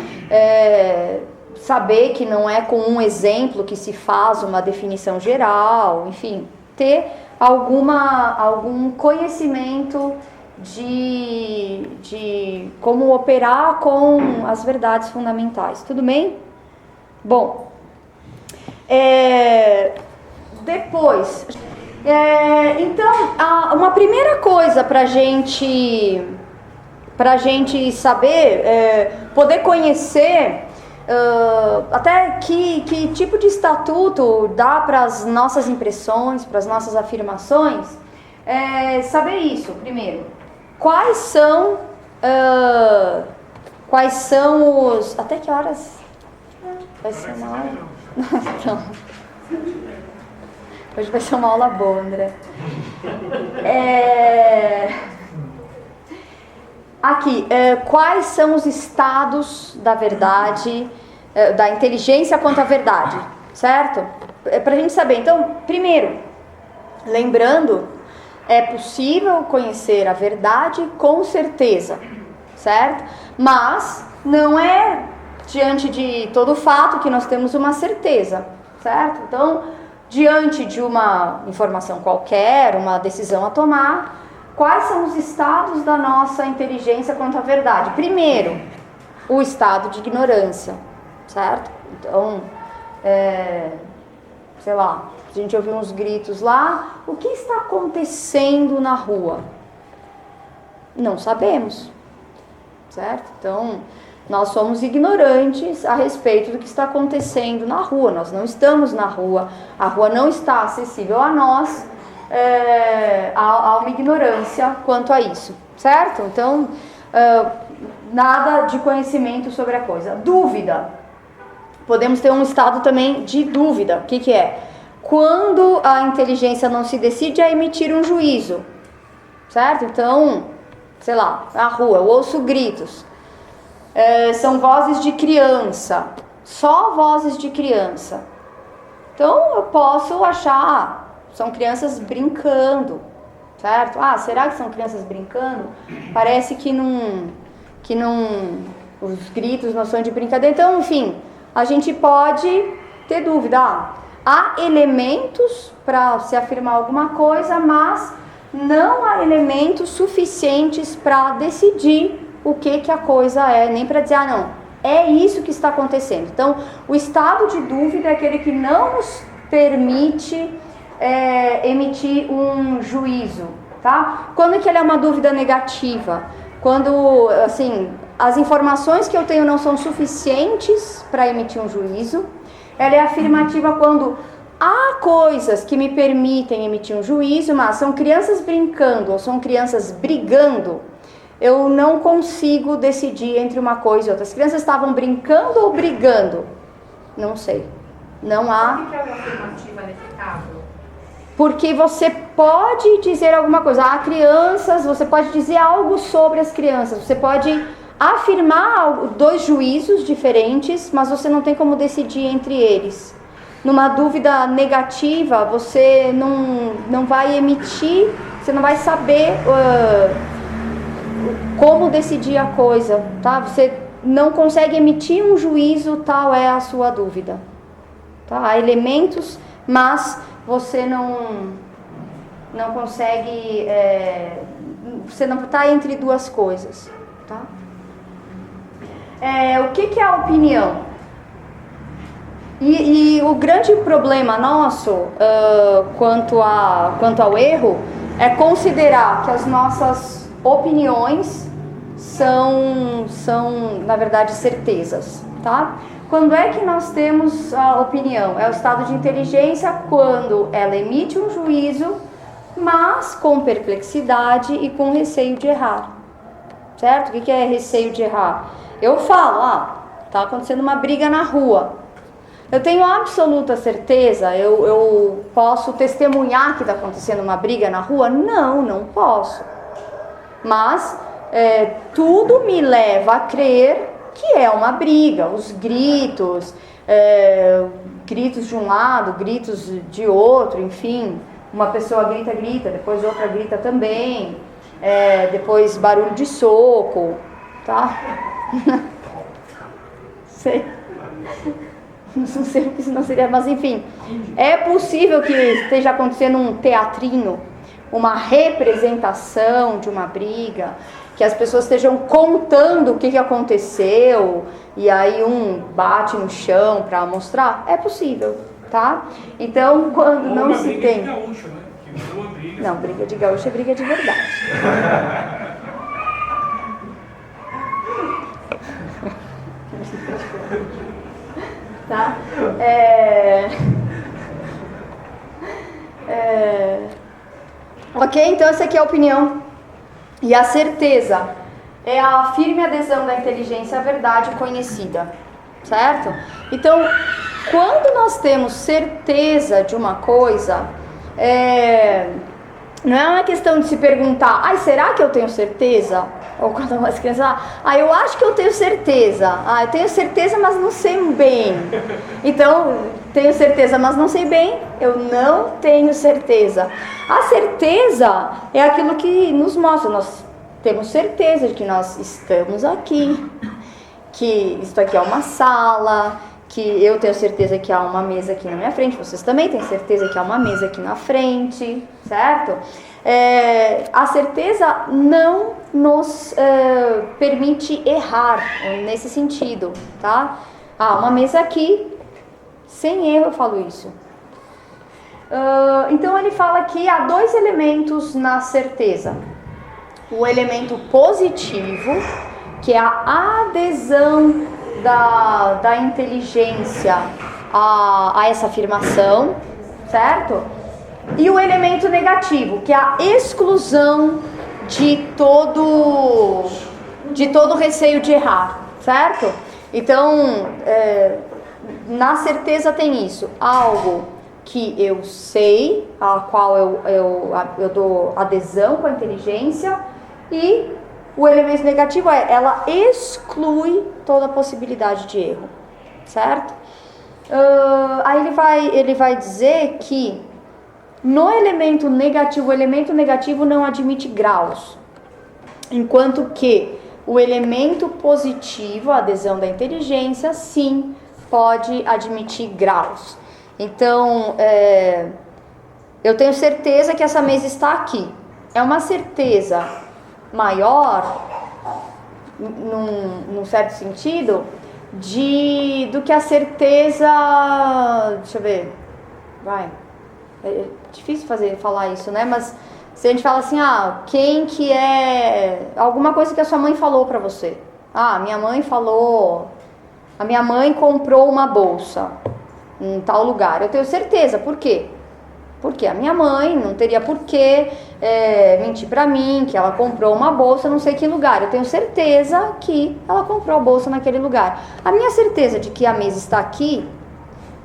saber que não é com um exemplo que se faz uma definição geral, enfim, ter algum conhecimento de como operar com as verdades fundamentais. Tudo bem? Bom, depois, então, uma primeira coisa para gente saber, poder conhecer até que tipo de estatuto dá para as nossas impressões, para as nossas afirmações, saber isso primeiro. Quais são os... Até que horas? Vai ser uma aula? Então, hoje vai ser uma aula boa, André. Aqui, quais são os estados da verdade, da inteligência quanto à verdade, certo? Para a gente saber. Então, primeiro, lembrando, é possível conhecer a verdade com certeza, certo? Mas não é diante de todo fato que nós temos uma certeza, certo? Então, diante de uma informação qualquer, uma decisão a tomar, quais são os estados da nossa inteligência quanto à verdade? Primeiro, o estado de ignorância, certo? Então, sei lá, a gente ouviu uns gritos lá, o que está acontecendo na rua? Não sabemos, certo? Então, nós somos ignorantes a respeito do que está acontecendo na rua, nós não estamos na rua, a rua não está acessível a nós, há uma ignorância quanto a isso, certo? Então, nada de conhecimento sobre a coisa. Dúvida. Podemos ter um estado também de dúvida. O que é? Quando a inteligência não se decide a emitir um juízo, certo? Então, sei lá, na rua, eu ouço gritos. São vozes de criança, só vozes de criança. Então, eu posso achar... são crianças brincando, certo? Será que são crianças brincando? Parece que não, os gritos não são de brincadeira. Então, enfim, a gente pode ter dúvida. Há elementos para se afirmar alguma coisa, mas não há elementos suficientes para decidir o que a coisa é, nem para dizer, não, é isso que está acontecendo. Então, o estado de dúvida é aquele que não nos permite emitir um juízo, tá? Quando que ele é uma dúvida negativa? Quando, assim, as informações que eu tenho não são suficientes para emitir um juízo. Ela é afirmativa quando há coisas que me permitem emitir um juízo, mas são crianças brincando ou são crianças brigando, eu não consigo decidir entre uma coisa e outra. As crianças estavam brincando ou brigando? Não sei. Não há... Por que é uma afirmativa nesse caso? Porque você pode dizer alguma coisa. Há crianças, você pode dizer algo sobre as crianças. Você pode afirmar dois juízos diferentes, mas você não tem como decidir entre eles. Numa dúvida negativa, você não vai emitir, você não vai saber como decidir a coisa, tá? Você não consegue emitir um juízo, tal é a sua dúvida. Tá? Há elementos, mas você não consegue, você não está entre duas coisas, tá? O que é a opinião? E o grande problema nosso quanto ao erro é considerar que as nossas opiniões são na verdade certezas, tá? Quando é que nós temos a opinião? É o estado de inteligência quando ela emite um juízo, mas com perplexidade e com receio de errar, certo? O que é receio de errar? Eu falo, tá acontecendo uma briga na rua. Eu tenho absoluta certeza, eu posso testemunhar que está acontecendo uma briga na rua? Não posso. Mas tudo me leva a crer que é uma briga. Os gritos, gritos de um lado, gritos de outro, enfim. Uma pessoa grita, depois outra grita também. Depois barulho de soco, tá? Sei. Não sei o que isso não seria, mas enfim, é possível que esteja acontecendo um teatrinho, uma representação de uma briga, que as pessoas estejam contando o que aconteceu, e aí um bate no chão para mostrar. É possível, tá? Então, quando não se tem... Briga de gaúcho, né? Que virou uma briga. Não, briga de gaúcho é briga de verdade. Tá? Ok, então essa aqui é a opinião. E a certeza é a firme adesão da inteligência à verdade conhecida, certo? Então, quando nós temos certeza de uma coisa, não é uma questão de se perguntar, ai, será que eu tenho certeza? Ou quando as crianças falam, eu acho que eu tenho certeza. Eu tenho certeza, mas não sei bem. Então, tenho certeza, mas não sei bem, eu não tenho certeza. A certeza é aquilo que nos mostra, nós temos certeza de que nós estamos aqui, que isso aqui é uma sala, que eu tenho certeza que há uma mesa aqui na minha frente, vocês também têm certeza que há uma mesa aqui na frente, certo? A certeza não nos permite errar nesse sentido, tá? Uma mesa aqui, sem erro eu falo isso. Então ele fala que há dois elementos na certeza. O elemento positivo, que é a adesão da inteligência a essa afirmação, certo? E o elemento negativo, que é a exclusão de todo receio de errar, certo? Então, na certeza tem isso, algo que eu sei, a qual eu dou adesão com a inteligência, e o elemento negativo ela exclui toda a possibilidade de erro, certo? Aí ele vai dizer que no elemento negativo, o elemento negativo não admite graus, enquanto que o elemento positivo, a adesão da inteligência, sim, pode admitir graus. Então, eu tenho certeza que essa mesa está aqui. É uma certeza maior, num certo sentido, do que a certeza... Deixa eu ver. É difícil falar isso, né? Mas se a gente fala assim, quem que é... Alguma coisa que a sua mãe falou pra você. Minha mãe falou... A minha mãe comprou uma bolsa em tal lugar. Eu tenho certeza. Por quê? Porque a minha mãe não teria por que mentir pra mim que ela comprou uma bolsa não sei que lugar. Eu tenho certeza que ela comprou a bolsa naquele lugar. A minha certeza de que a mesa está aqui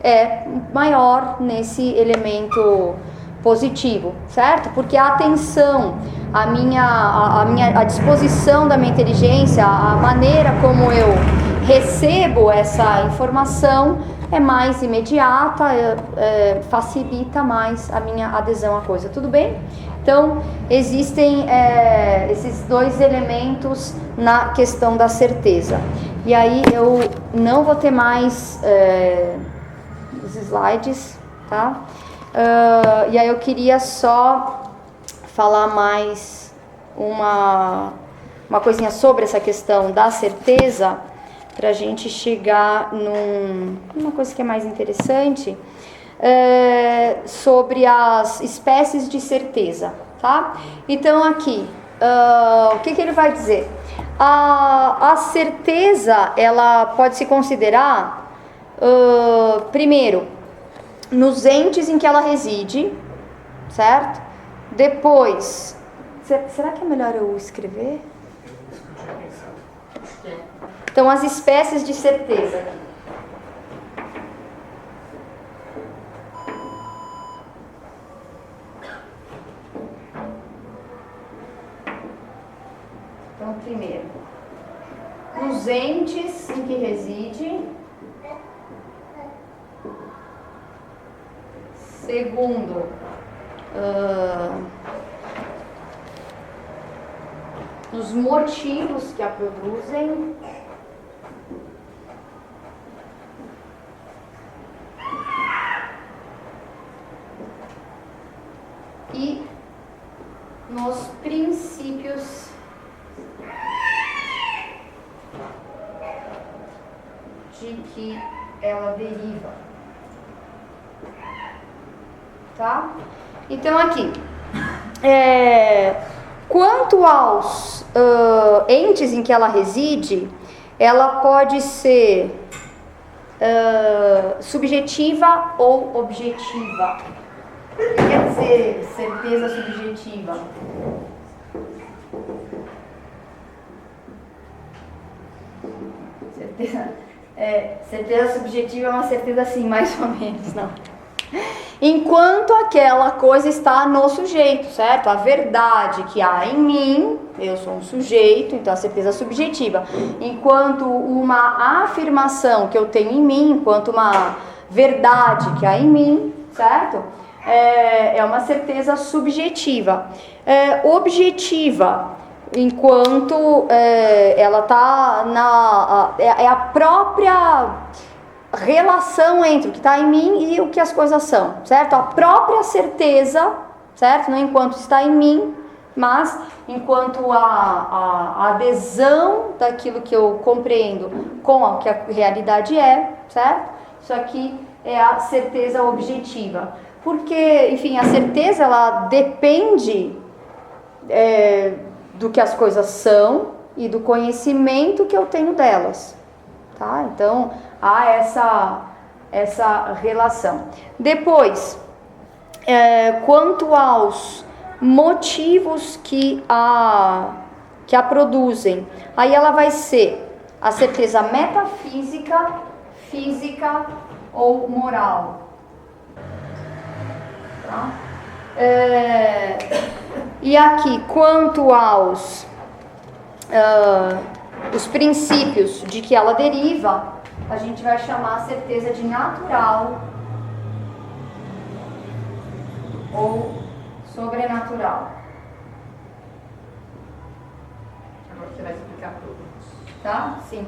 é maior nesse elemento positivo, certo? Porque a atenção, a disposição da minha inteligência, a maneira como eu recebo essa informação é mais imediata, facilita mais a minha adesão à coisa, tudo bem? Então, existem esses dois elementos na questão da certeza. E aí eu não vou ter mais os slides, tá? E aí eu queria só falar mais uma coisinha sobre essa questão da certeza, para a gente chegar numa coisa que é mais interessante, sobre as espécies de certeza, tá? Então aqui, o que ele vai dizer? A certeza, ela pode se considerar, primeiro, nos entes em que ela reside, certo? Depois, será que é melhor eu escrever? Então, as espécies de certeza. Então, primeiro, nos entes em que reside. Segundo, os motivos que a produzem. nos princípios de que ela deriva. Tá? Então aqui, quanto aos entes em que ela reside, ela pode ser subjetiva ou objetiva. O que quer dizer certeza subjetiva? Certeza subjetiva é uma certeza assim, mais ou menos, não. Enquanto aquela coisa está no sujeito, certo? A verdade que há em mim, eu sou um sujeito, então a certeza subjetiva. Enquanto uma afirmação que eu tenho em mim, enquanto uma verdade que há em mim, certo? É uma certeza subjetiva. Objetiva, enquanto ela está é a própria relação entre o que está em mim e o que as coisas são, certo? A própria certeza, certo? Não enquanto está em mim, mas enquanto a adesão daquilo que eu compreendo com o que a realidade é, certo? Isso aqui é a certeza objetiva. Porque, enfim, a certeza, ela depende do que as coisas são e do conhecimento que eu tenho delas, tá? Então, há essa relação. Depois, quanto aos motivos que a produzem, aí ela vai ser a certeza metafísica, física ou moral. Tá? E aqui, quanto aos os princípios de que ela deriva, a gente vai chamar a certeza de natural ou sobrenatural. Agora você vai explicar tudo. Tá? Sim.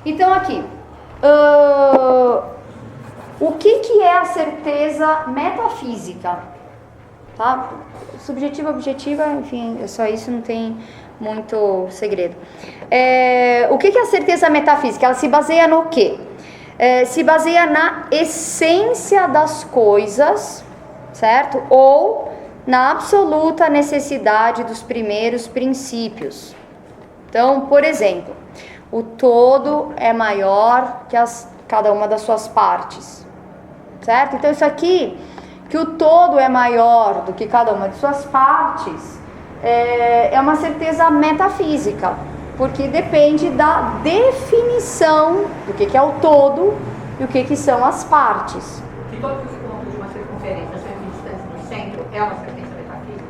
Então aqui, o que é a certeza metafísica? Tá? Subjetiva, objetiva, enfim, só isso, não tem muito segredo. O que é a certeza metafísica? Ela se baseia no quê? Se baseia na essência das coisas, certo? Ou na absoluta necessidade dos primeiros princípios. Então, por exemplo, o todo é maior que cada uma das suas partes, certo? Então, isso aqui, que o todo é maior do que cada uma de suas partes, é uma certeza metafísica, porque depende da definição do que é o todo e o que são as partes. Que todo que você colocou de uma circunferência sempre distância do centro é uma certeza metafísica?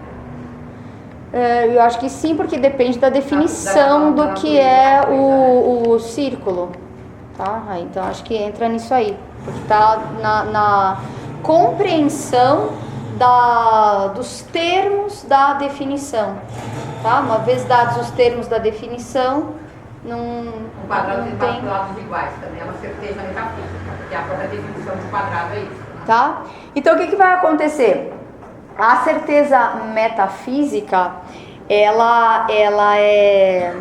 Eu acho que sim, porque depende da definição do que é o círculo, tá? Então acho que entra nisso aí, porque está na compreensão dos termos da definição, tá? Uma vez dados os termos da definição, Um quadrado tem 4 lados iguais, também é uma certeza metafísica, porque a própria definição de quadrado é isso. Tá? Então o que vai acontecer? A certeza metafísica, ela é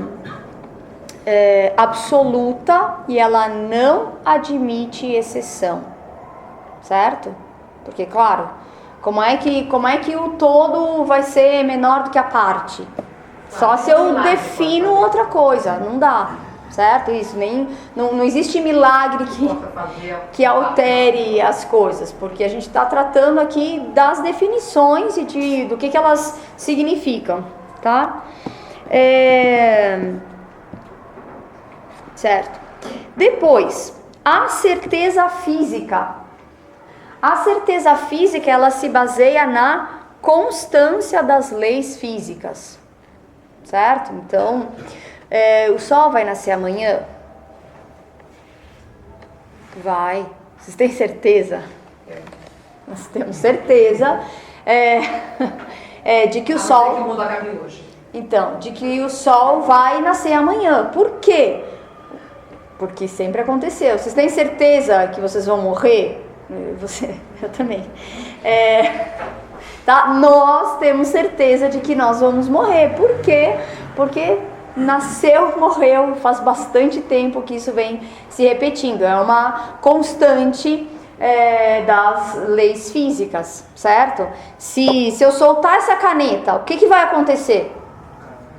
absoluta e ela não admite exceção, certo? Porque, claro, como é que o todo vai ser menor do que a parte? Só se eu defino outra coisa, não dá, certo? Isso, não existe milagre que altere as coisas, porque a gente está tratando aqui das definições e do que elas significam, tá? Certo. Depois, a certeza física. A certeza física, ela se baseia na constância das leis físicas, certo? Então, o sol vai nascer amanhã? Vai. Vocês têm certeza? Nós temos certeza de que o sol... que o mundo acabe hoje. Então, de que o sol vai nascer amanhã. Por quê? Porque sempre aconteceu. Vocês têm certeza que vocês vão morrer? Eu também. tá? Nós temos certeza de que nós vamos morrer. Por quê? Porque nasceu, morreu, faz bastante tempo que isso vem se repetindo. É uma constante das leis físicas, certo? Se eu soltar essa caneta, o que vai acontecer?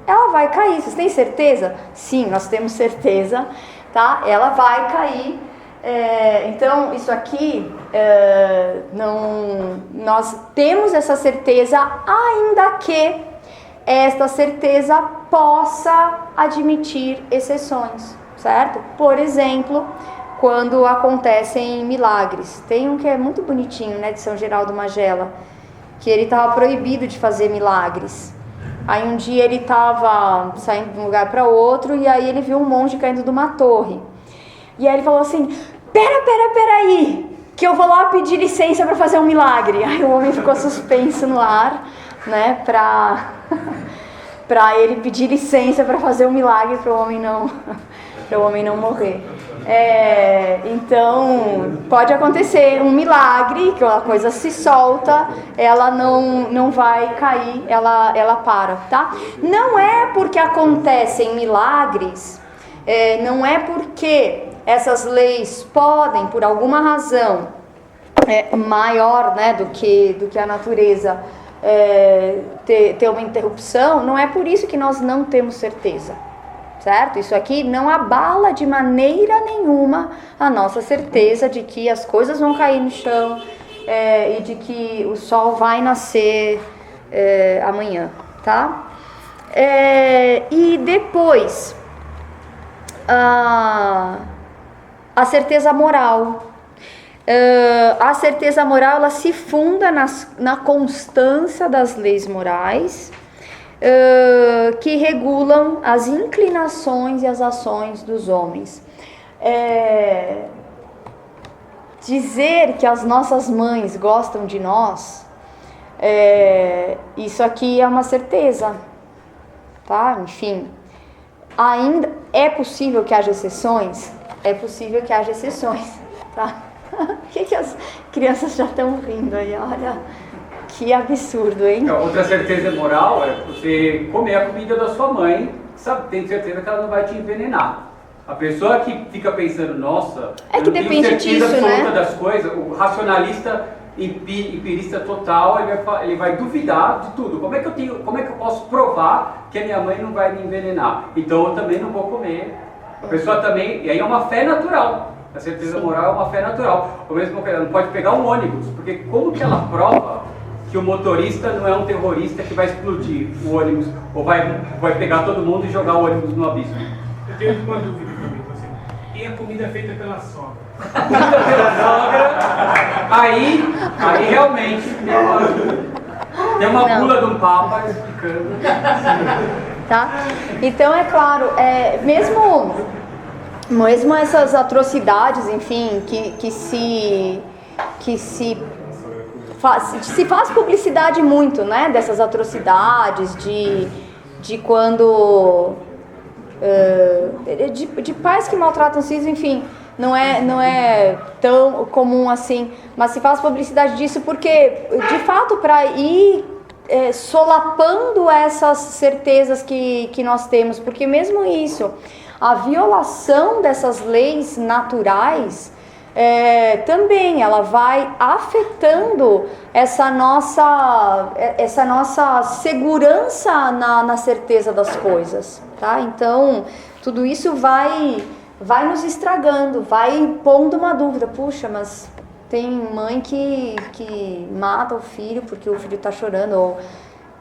Ela vai cair. Vocês têm certeza? Sim, nós temos certeza, tá? Ela vai cair. Então, isso aqui, nós temos essa certeza, ainda que esta certeza possa admitir exceções, certo? Por exemplo, quando acontecem milagres. Tem um que é muito bonitinho, né, de São Geraldo Magela, que ele estava proibido de fazer milagres. Aí um dia ele estava saindo de um lugar para outro e aí ele viu um monge caindo de uma torre. E aí ele falou assim: peraí, que eu vou lá pedir licença para fazer um milagre. Aí o homem ficou suspenso no ar, né, para ele pedir licença para fazer um milagre para o homem não morrer. Então pode acontecer um milagre, que a coisa se solta, ela não vai cair, ela para, tá? Não é porque acontecem milagres, não é porque essas leis podem, por alguma razão maior, né, do que a natureza, ter uma interrupção, não é por isso que nós não temos certeza. Certo? Isso aqui não abala de maneira nenhuma a nossa certeza de que as coisas vão cair no chão e de que o sol vai nascer amanhã, tá? E depois, a certeza moral. A certeza moral, ela se funda na constância das leis morais, que regulam as inclinações e as ações dos homens. Dizer que as nossas mães gostam de nós, isso aqui é uma certeza, tá? Enfim, ainda é possível que haja exceções? É possível que haja exceções, tá? O que as crianças já estão rindo aí? Olha, que absurdo, hein? Outra certeza moral é você comer a comida da sua mãe, sabe, tem certeza que ela não vai te envenenar. A pessoa que fica pensando, nossa, que eu não depende tenho certeza disso, absoluta né? das coisas, o racionalista empirista total, ele vai duvidar de tudo. Como é que eu posso provar que a minha mãe não vai me envenenar? Então eu também não vou comer. A pessoa também, e aí é uma fé natural. A certeza moral é uma fé natural. O mesmo que ela não pode pegar um ônibus, porque como que ela prova que o motorista não é um terrorista que vai explodir o ônibus ou vai pegar todo mundo e jogar o ônibus no abismo? Eu tenho uma dúvida também, assim. E a comida feita pela sogra? Comida pela sogra, aí realmente tem uma bula de um papa explicando. Tá? Então é claro, mesmo essas atrocidades, enfim, que se faz publicidade muito, né, dessas atrocidades, de quando de pais que maltratam os filhos, enfim, não é tão comum assim, mas se faz publicidade disso porque, de fato, para ir solapando essas certezas que nós temos, porque mesmo isso, a violação dessas leis naturais, também ela vai afetando essa nossa segurança na certeza das coisas, tá? Então, tudo isso vai nos estragando, vai pondo uma dúvida. Puxa, mas tem mãe que mata o filho porque o filho está chorando, ou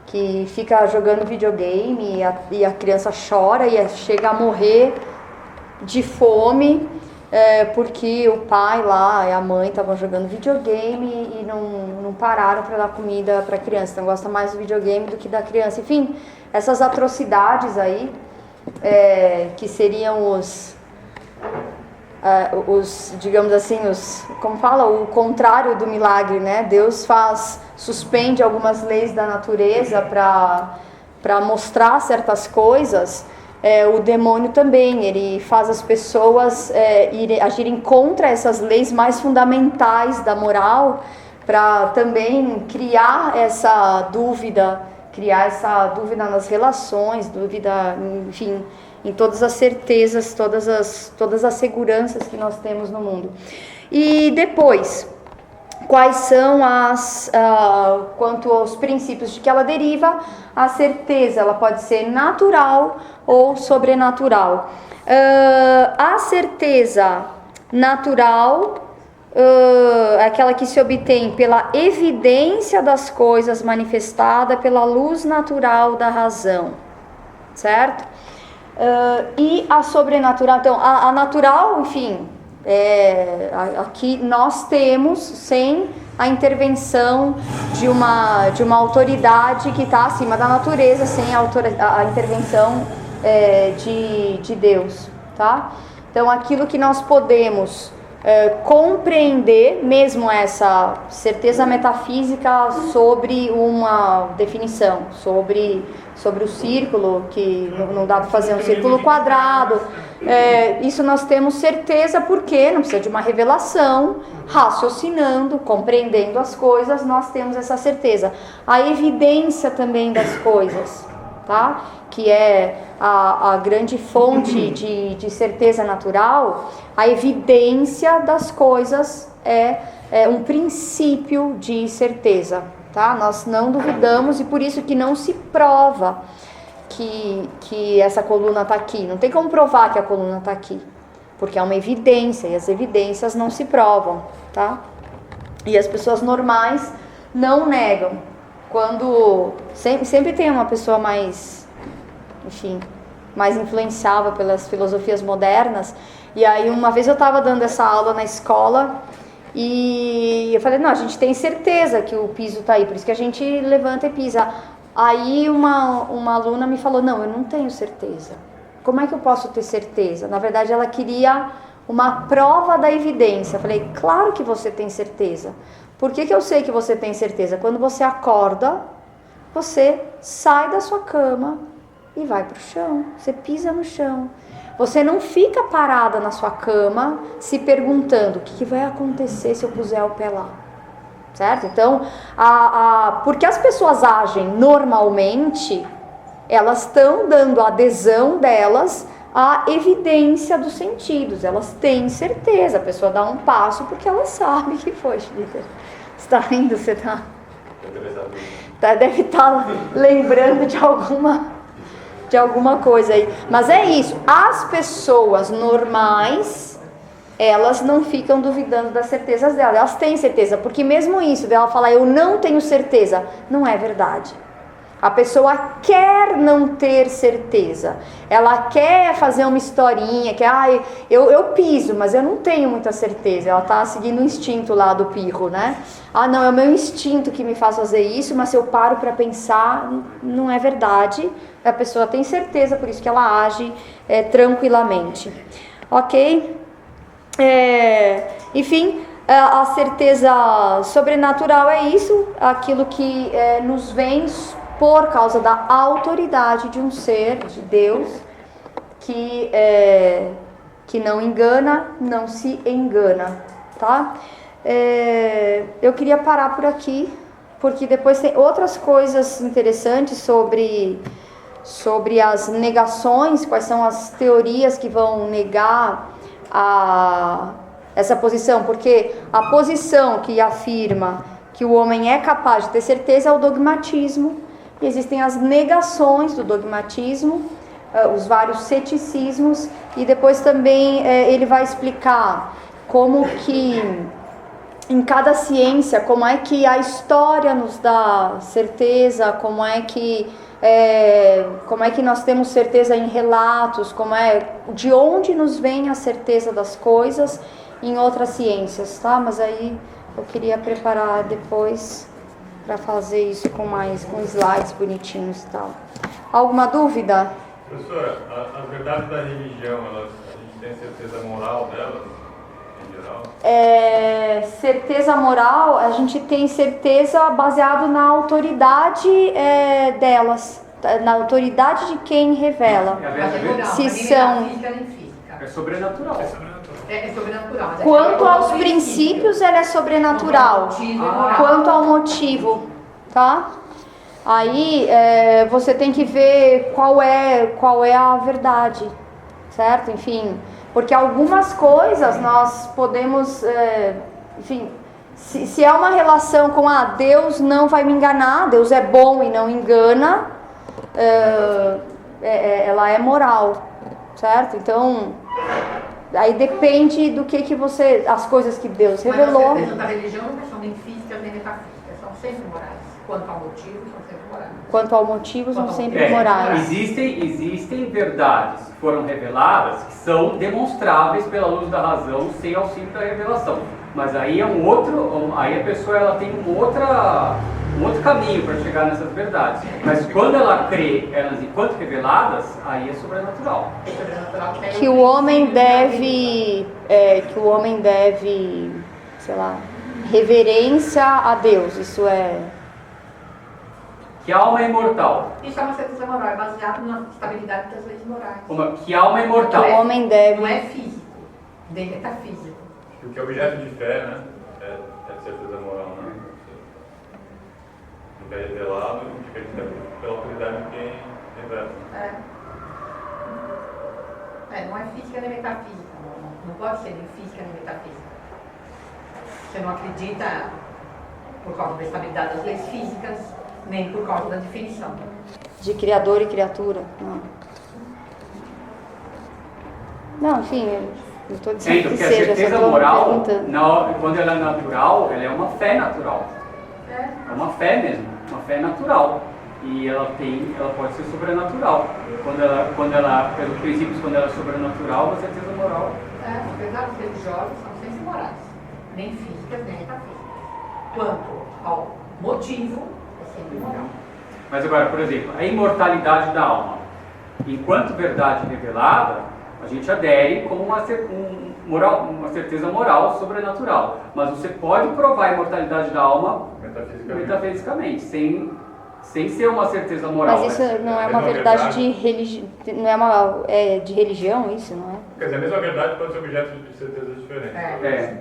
que fica jogando videogame e a criança chora e chega a morrer de fome, porque o pai lá e a mãe estavam jogando videogame e não pararam para dar comida para a criança. Então gosta mais do videogame do que da criança. Enfim, essas atrocidades aí, que seriam os, digamos assim, como fala, o contrário do milagre, né? Deus suspende algumas leis da natureza para mostrar certas coisas. O demônio também, ele faz as pessoas agirem contra essas leis mais fundamentais da moral, para também criar essa dúvida nas relações, dúvida, enfim, em todas as certezas, todas as seguranças que nós temos no mundo. E depois, quais são quanto aos princípios de que ela deriva, a certeza, ela pode ser natural ou sobrenatural. A certeza natural é aquela que se obtém pela evidência das coisas manifestada pela luz natural da razão, certo? E a sobrenatural, então, a natural, enfim, aqui nós temos sem a intervenção de uma autoridade que está acima da natureza, sem a intervenção de Deus, tá? Então, aquilo que nós podemos compreender, mesmo essa certeza metafísica sobre uma definição, sobre o círculo, que não dá para fazer um círculo quadrado, isso nós temos certeza porque não precisa de uma revelação, raciocinando, compreendendo as coisas, nós temos essa certeza. A evidência também das coisas, tá? Que é a grande fonte de certeza natural, a evidência das coisas é um princípio de certeza, tá? Nós não duvidamos e por isso que não se prova que essa coluna está aqui. Não tem como provar que a coluna está aqui, porque é uma evidência e as evidências não se provam, tá? E as pessoas normais não negam. Quando sempre tem uma pessoa mais, enfim, mais influenciável pelas filosofias modernas. E aí uma vez eu estava dando essa aula na escola e eu falei, não, a gente tem certeza que o piso está aí, por isso que a gente levanta e pisa. Aí uma aluna me falou, não, eu não tenho certeza. Como é que eu posso ter certeza? Na verdade ela queria uma prova da evidência. Eu falei, claro que você tem certeza. Por que eu sei que você tem certeza? Quando você acorda, você sai da sua cama e vai para o chão, você pisa no chão. Você não fica parada na sua cama se perguntando o que vai acontecer se eu puser o pé lá, certo? Então, porque as pessoas agem normalmente, elas estão dando a adesão delas à evidência dos sentidos, elas têm certeza, a pessoa dá um passo porque ela sabe que foi, Schlitter. Você está rindo? Você deve estar lembrando de alguma coisa aí. Mas é isso, as pessoas normais, elas não ficam duvidando das certezas delas, elas têm certeza, porque mesmo isso dela falar eu não tenho certeza, não é verdade. A pessoa quer não ter certeza, ela quer fazer uma historinha, que eu piso, mas eu não tenho muita certeza, ela está seguindo o instinto lá do pirro, né? Não, é o meu instinto que me faz fazer isso, mas se eu paro para pensar, não é verdade. A pessoa tem certeza, por isso que ela age tranquilamente, ok? Enfim, a certeza sobrenatural é isso, aquilo que nos vem por causa da autoridade de um ser, de Deus, que não engana, não se engana, tá? Eu queria parar por aqui, porque depois tem outras coisas interessantes sobre as negações, quais são as teorias que vão negar essa posição, porque a posição que afirma que o homem é capaz de ter certeza é o dogmatismo. E existem as negações do dogmatismo, os vários ceticismos, e depois também ele vai explicar como que em cada ciência, como é que a história nos dá certeza, como é que nós temos certeza em relatos, de onde nos vem a certeza das coisas em outras ciências, tá? Mas aí eu queria preparar depois para fazer isso com slides bonitinhos e tal. Alguma dúvida? Professora, as verdades da religião, a gente tem certeza moral delas, em geral? Certeza moral, a gente tem certeza baseado na autoridade delas, na autoridade de quem revela. Mas é moral, Se nem são... metafísica, nem física. É sobrenatural. É sobrenatural. Mas Quanto é aos o princípios, ela é sobrenatural. Quanto ao motivo, tá? Aí você tem que ver qual é a verdade, certo? Enfim, porque algumas coisas nós podemos, enfim, se é uma relação com Deus não vai me enganar, Deus é bom e não engana, ela é moral, certo? Então, aí depende do que você, as coisas que Deus revelou. Mas as certezas da religião não são nem físicas nem metafísicas, são sempre morais. Quanto ao motivo, são sempre morais. Quanto ao motivo, são sempre morais. Existem verdades que foram reveladas que são demonstráveis pela luz da razão sem auxílio da revelação. Mas aí aí a pessoa ela tem um outro caminho para chegar nessas verdades. Mas quando ela crê elas enquanto reveladas, aí é sobrenatural. Que o homem deve, sei lá, reverência a Deus. Isso é. Que a alma é imortal. Isso é uma certeza moral, é baseado na estabilidade das leis morais. Que a alma é imortal. Que o homem deve. Não é físico, nem metafísico. O que é objeto de fé, né? É certeza moral, né? O que é revelado e o que é pela autoridade de quem revela. Não é física nem metafísica. Não pode ser nem física nem metafísica. Você não acredita por causa da estabilidade das leis físicas, nem por causa da definição. De criador e criatura. Não, enfim, eu estou dizendo que porque seja, a certeza só tô moral, perguntando. quando ela é natural, ela é uma fé natural. É uma fé mesmo, uma fé natural. E ela pode ser sobrenatural. Quando ela pelos princípios, quando ela é sobrenatural, a certeza moral. As verdades religiosas são sempre morais, nem físicas, nem metafísicas. Quanto ao motivo, é sempre moral. Mas agora, por exemplo, a imortalidade da alma. Enquanto verdade revelada, a gente adere como uma certeza moral sobrenatural. Mas você pode provar a imortalidade da alma metafisicamente, sem ser uma certeza moral. Mas isso não é uma verdade de religião, não é de religião isso, não é? Quer dizer, a mesma verdade pode ser objeto de certezas diferentes.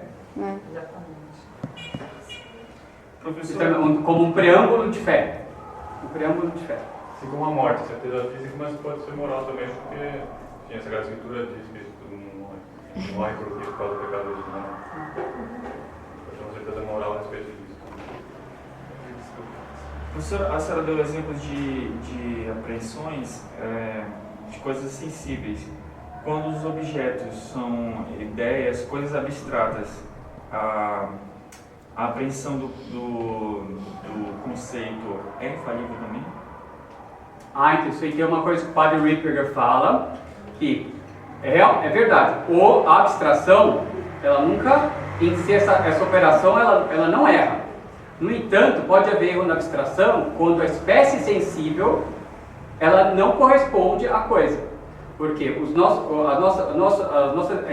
Professor, como um preâmbulo de fé. Um preâmbulo de fé. Assim como a morte, certeza física, mas pode ser moral também, porque a Sagrada Escritura diz que todo mundo morre por causa do pecado original. Pode ter uma certeza moral a respeito disso. Professor, a senhora deu exemplos de apreensões de coisas sensíveis. Quando os objetos são ideias, coisas abstratas, a apreensão do conceito é infalível também? Então isso aí tem uma coisa que o padre Ripperger fala, que é verdade, a abstração, ela nunca, em si, essa operação, ela não erra. No entanto, pode haver erro na abstração quando a espécie sensível ela não corresponde à coisa. Porque a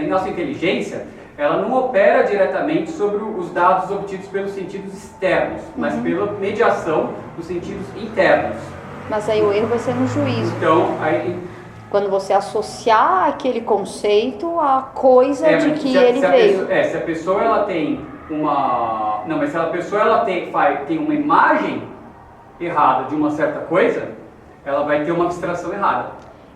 nossa inteligência ela não opera diretamente sobre os dados obtidos pelos sentidos externos, mas pela mediação dos sentidos internos. Mas aí o erro vai ser no juízo. Então, quando você associar aquele conceito à coisa de que ele veio. Se a pessoa ela tem se a pessoa ela tem uma imagem errada de uma certa coisa, ela vai ter uma abstração errada.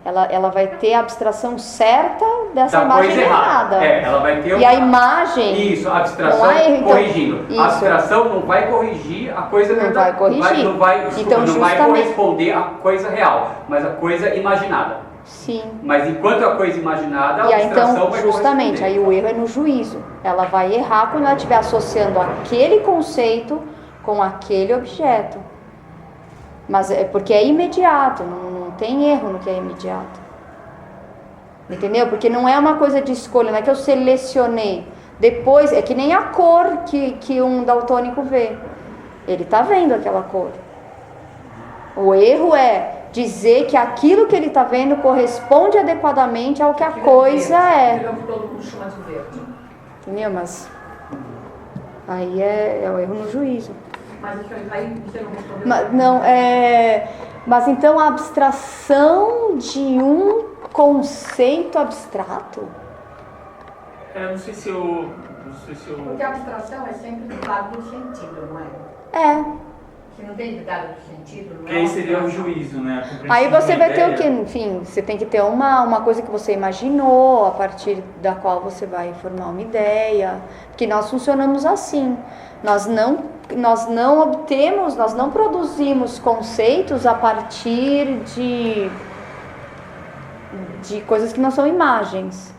Ela vai ter a abstração certa dessa da imagem coisa errada. Ela vai ter a imagem. Isso, a abstração corrigindo. Isso. A abstração não vai corrigir a coisa não vai corrigir. Não vai corresponder à coisa real, mas a coisa imaginada. Sim. Mas enquanto a coisa imaginada, a abstração então, vai justamente, aí o erro é no juízo. Ela vai errar quando ela estiver associando aquele conceito com aquele objeto. Mas é porque é imediato, não tem erro no que é imediato. Entendeu? Porque não é uma coisa de escolha, não é que eu selecionei. Depois, é que nem a cor que um daltônico vê. Ele está vendo aquela cor. O erro é dizer que aquilo que ele está vendo corresponde adequadamente ao que a coisa é. Todo mundo chama de verde. Entendeu? Mas aí é o erro no juízo. Mas aí você não respondeu. Mas então a abstração de um conceito abstrato? Não sei se eu. Porque a abstração é sempre do lado do sentido, não é? É. Se não tem dado do sentido, não Porque aí seria o juízo, né? A compreensão Aí você de uma vai ter o ideia. que? Enfim, você tem que ter uma coisa que você imaginou, a partir da qual você vai formar uma ideia. Porque nós funcionamos assim. Nós não obtemos, nós não produzimos conceitos a partir de coisas que não são imagens.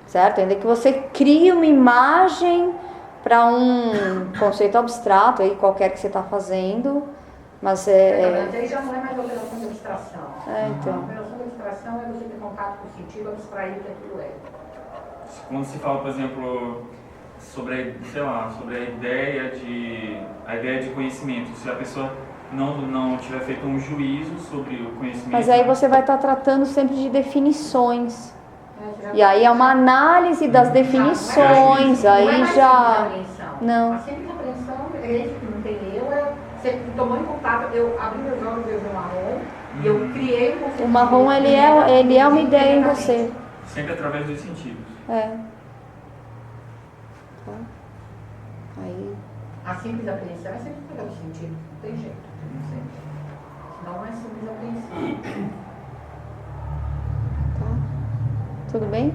Certo? Ainda que você crie uma imagem para um conceito abstrato, aí, qualquer que você está fazendo, mas Aí já não é mais operação de abstração. É, então. A operação de abstração é você ter contato com o sentido, abstrair o que aquilo é. Quando se fala, por exemplo, sobre a ideia de conhecimento, se a pessoa não tiver feito um juízo sobre o conhecimento. Mas aí você vai estar tratando sempre de definições. E aí é uma análise das definições, Não é aí mais já... simples apreensão. Não. A simples apreensão é esse que não tem eu, você tomou em contato, eu abri meus olhos, eu vi o marrom, e eu criei um conceito. O marrom, ele é uma ideia em você. Sempre através dos sentidos. É. Tá. Aí... A simples apreensão é sempre através do sentido, não tem jeito. Sempre. Senão não é simples apreensão. Tá. Tudo bem?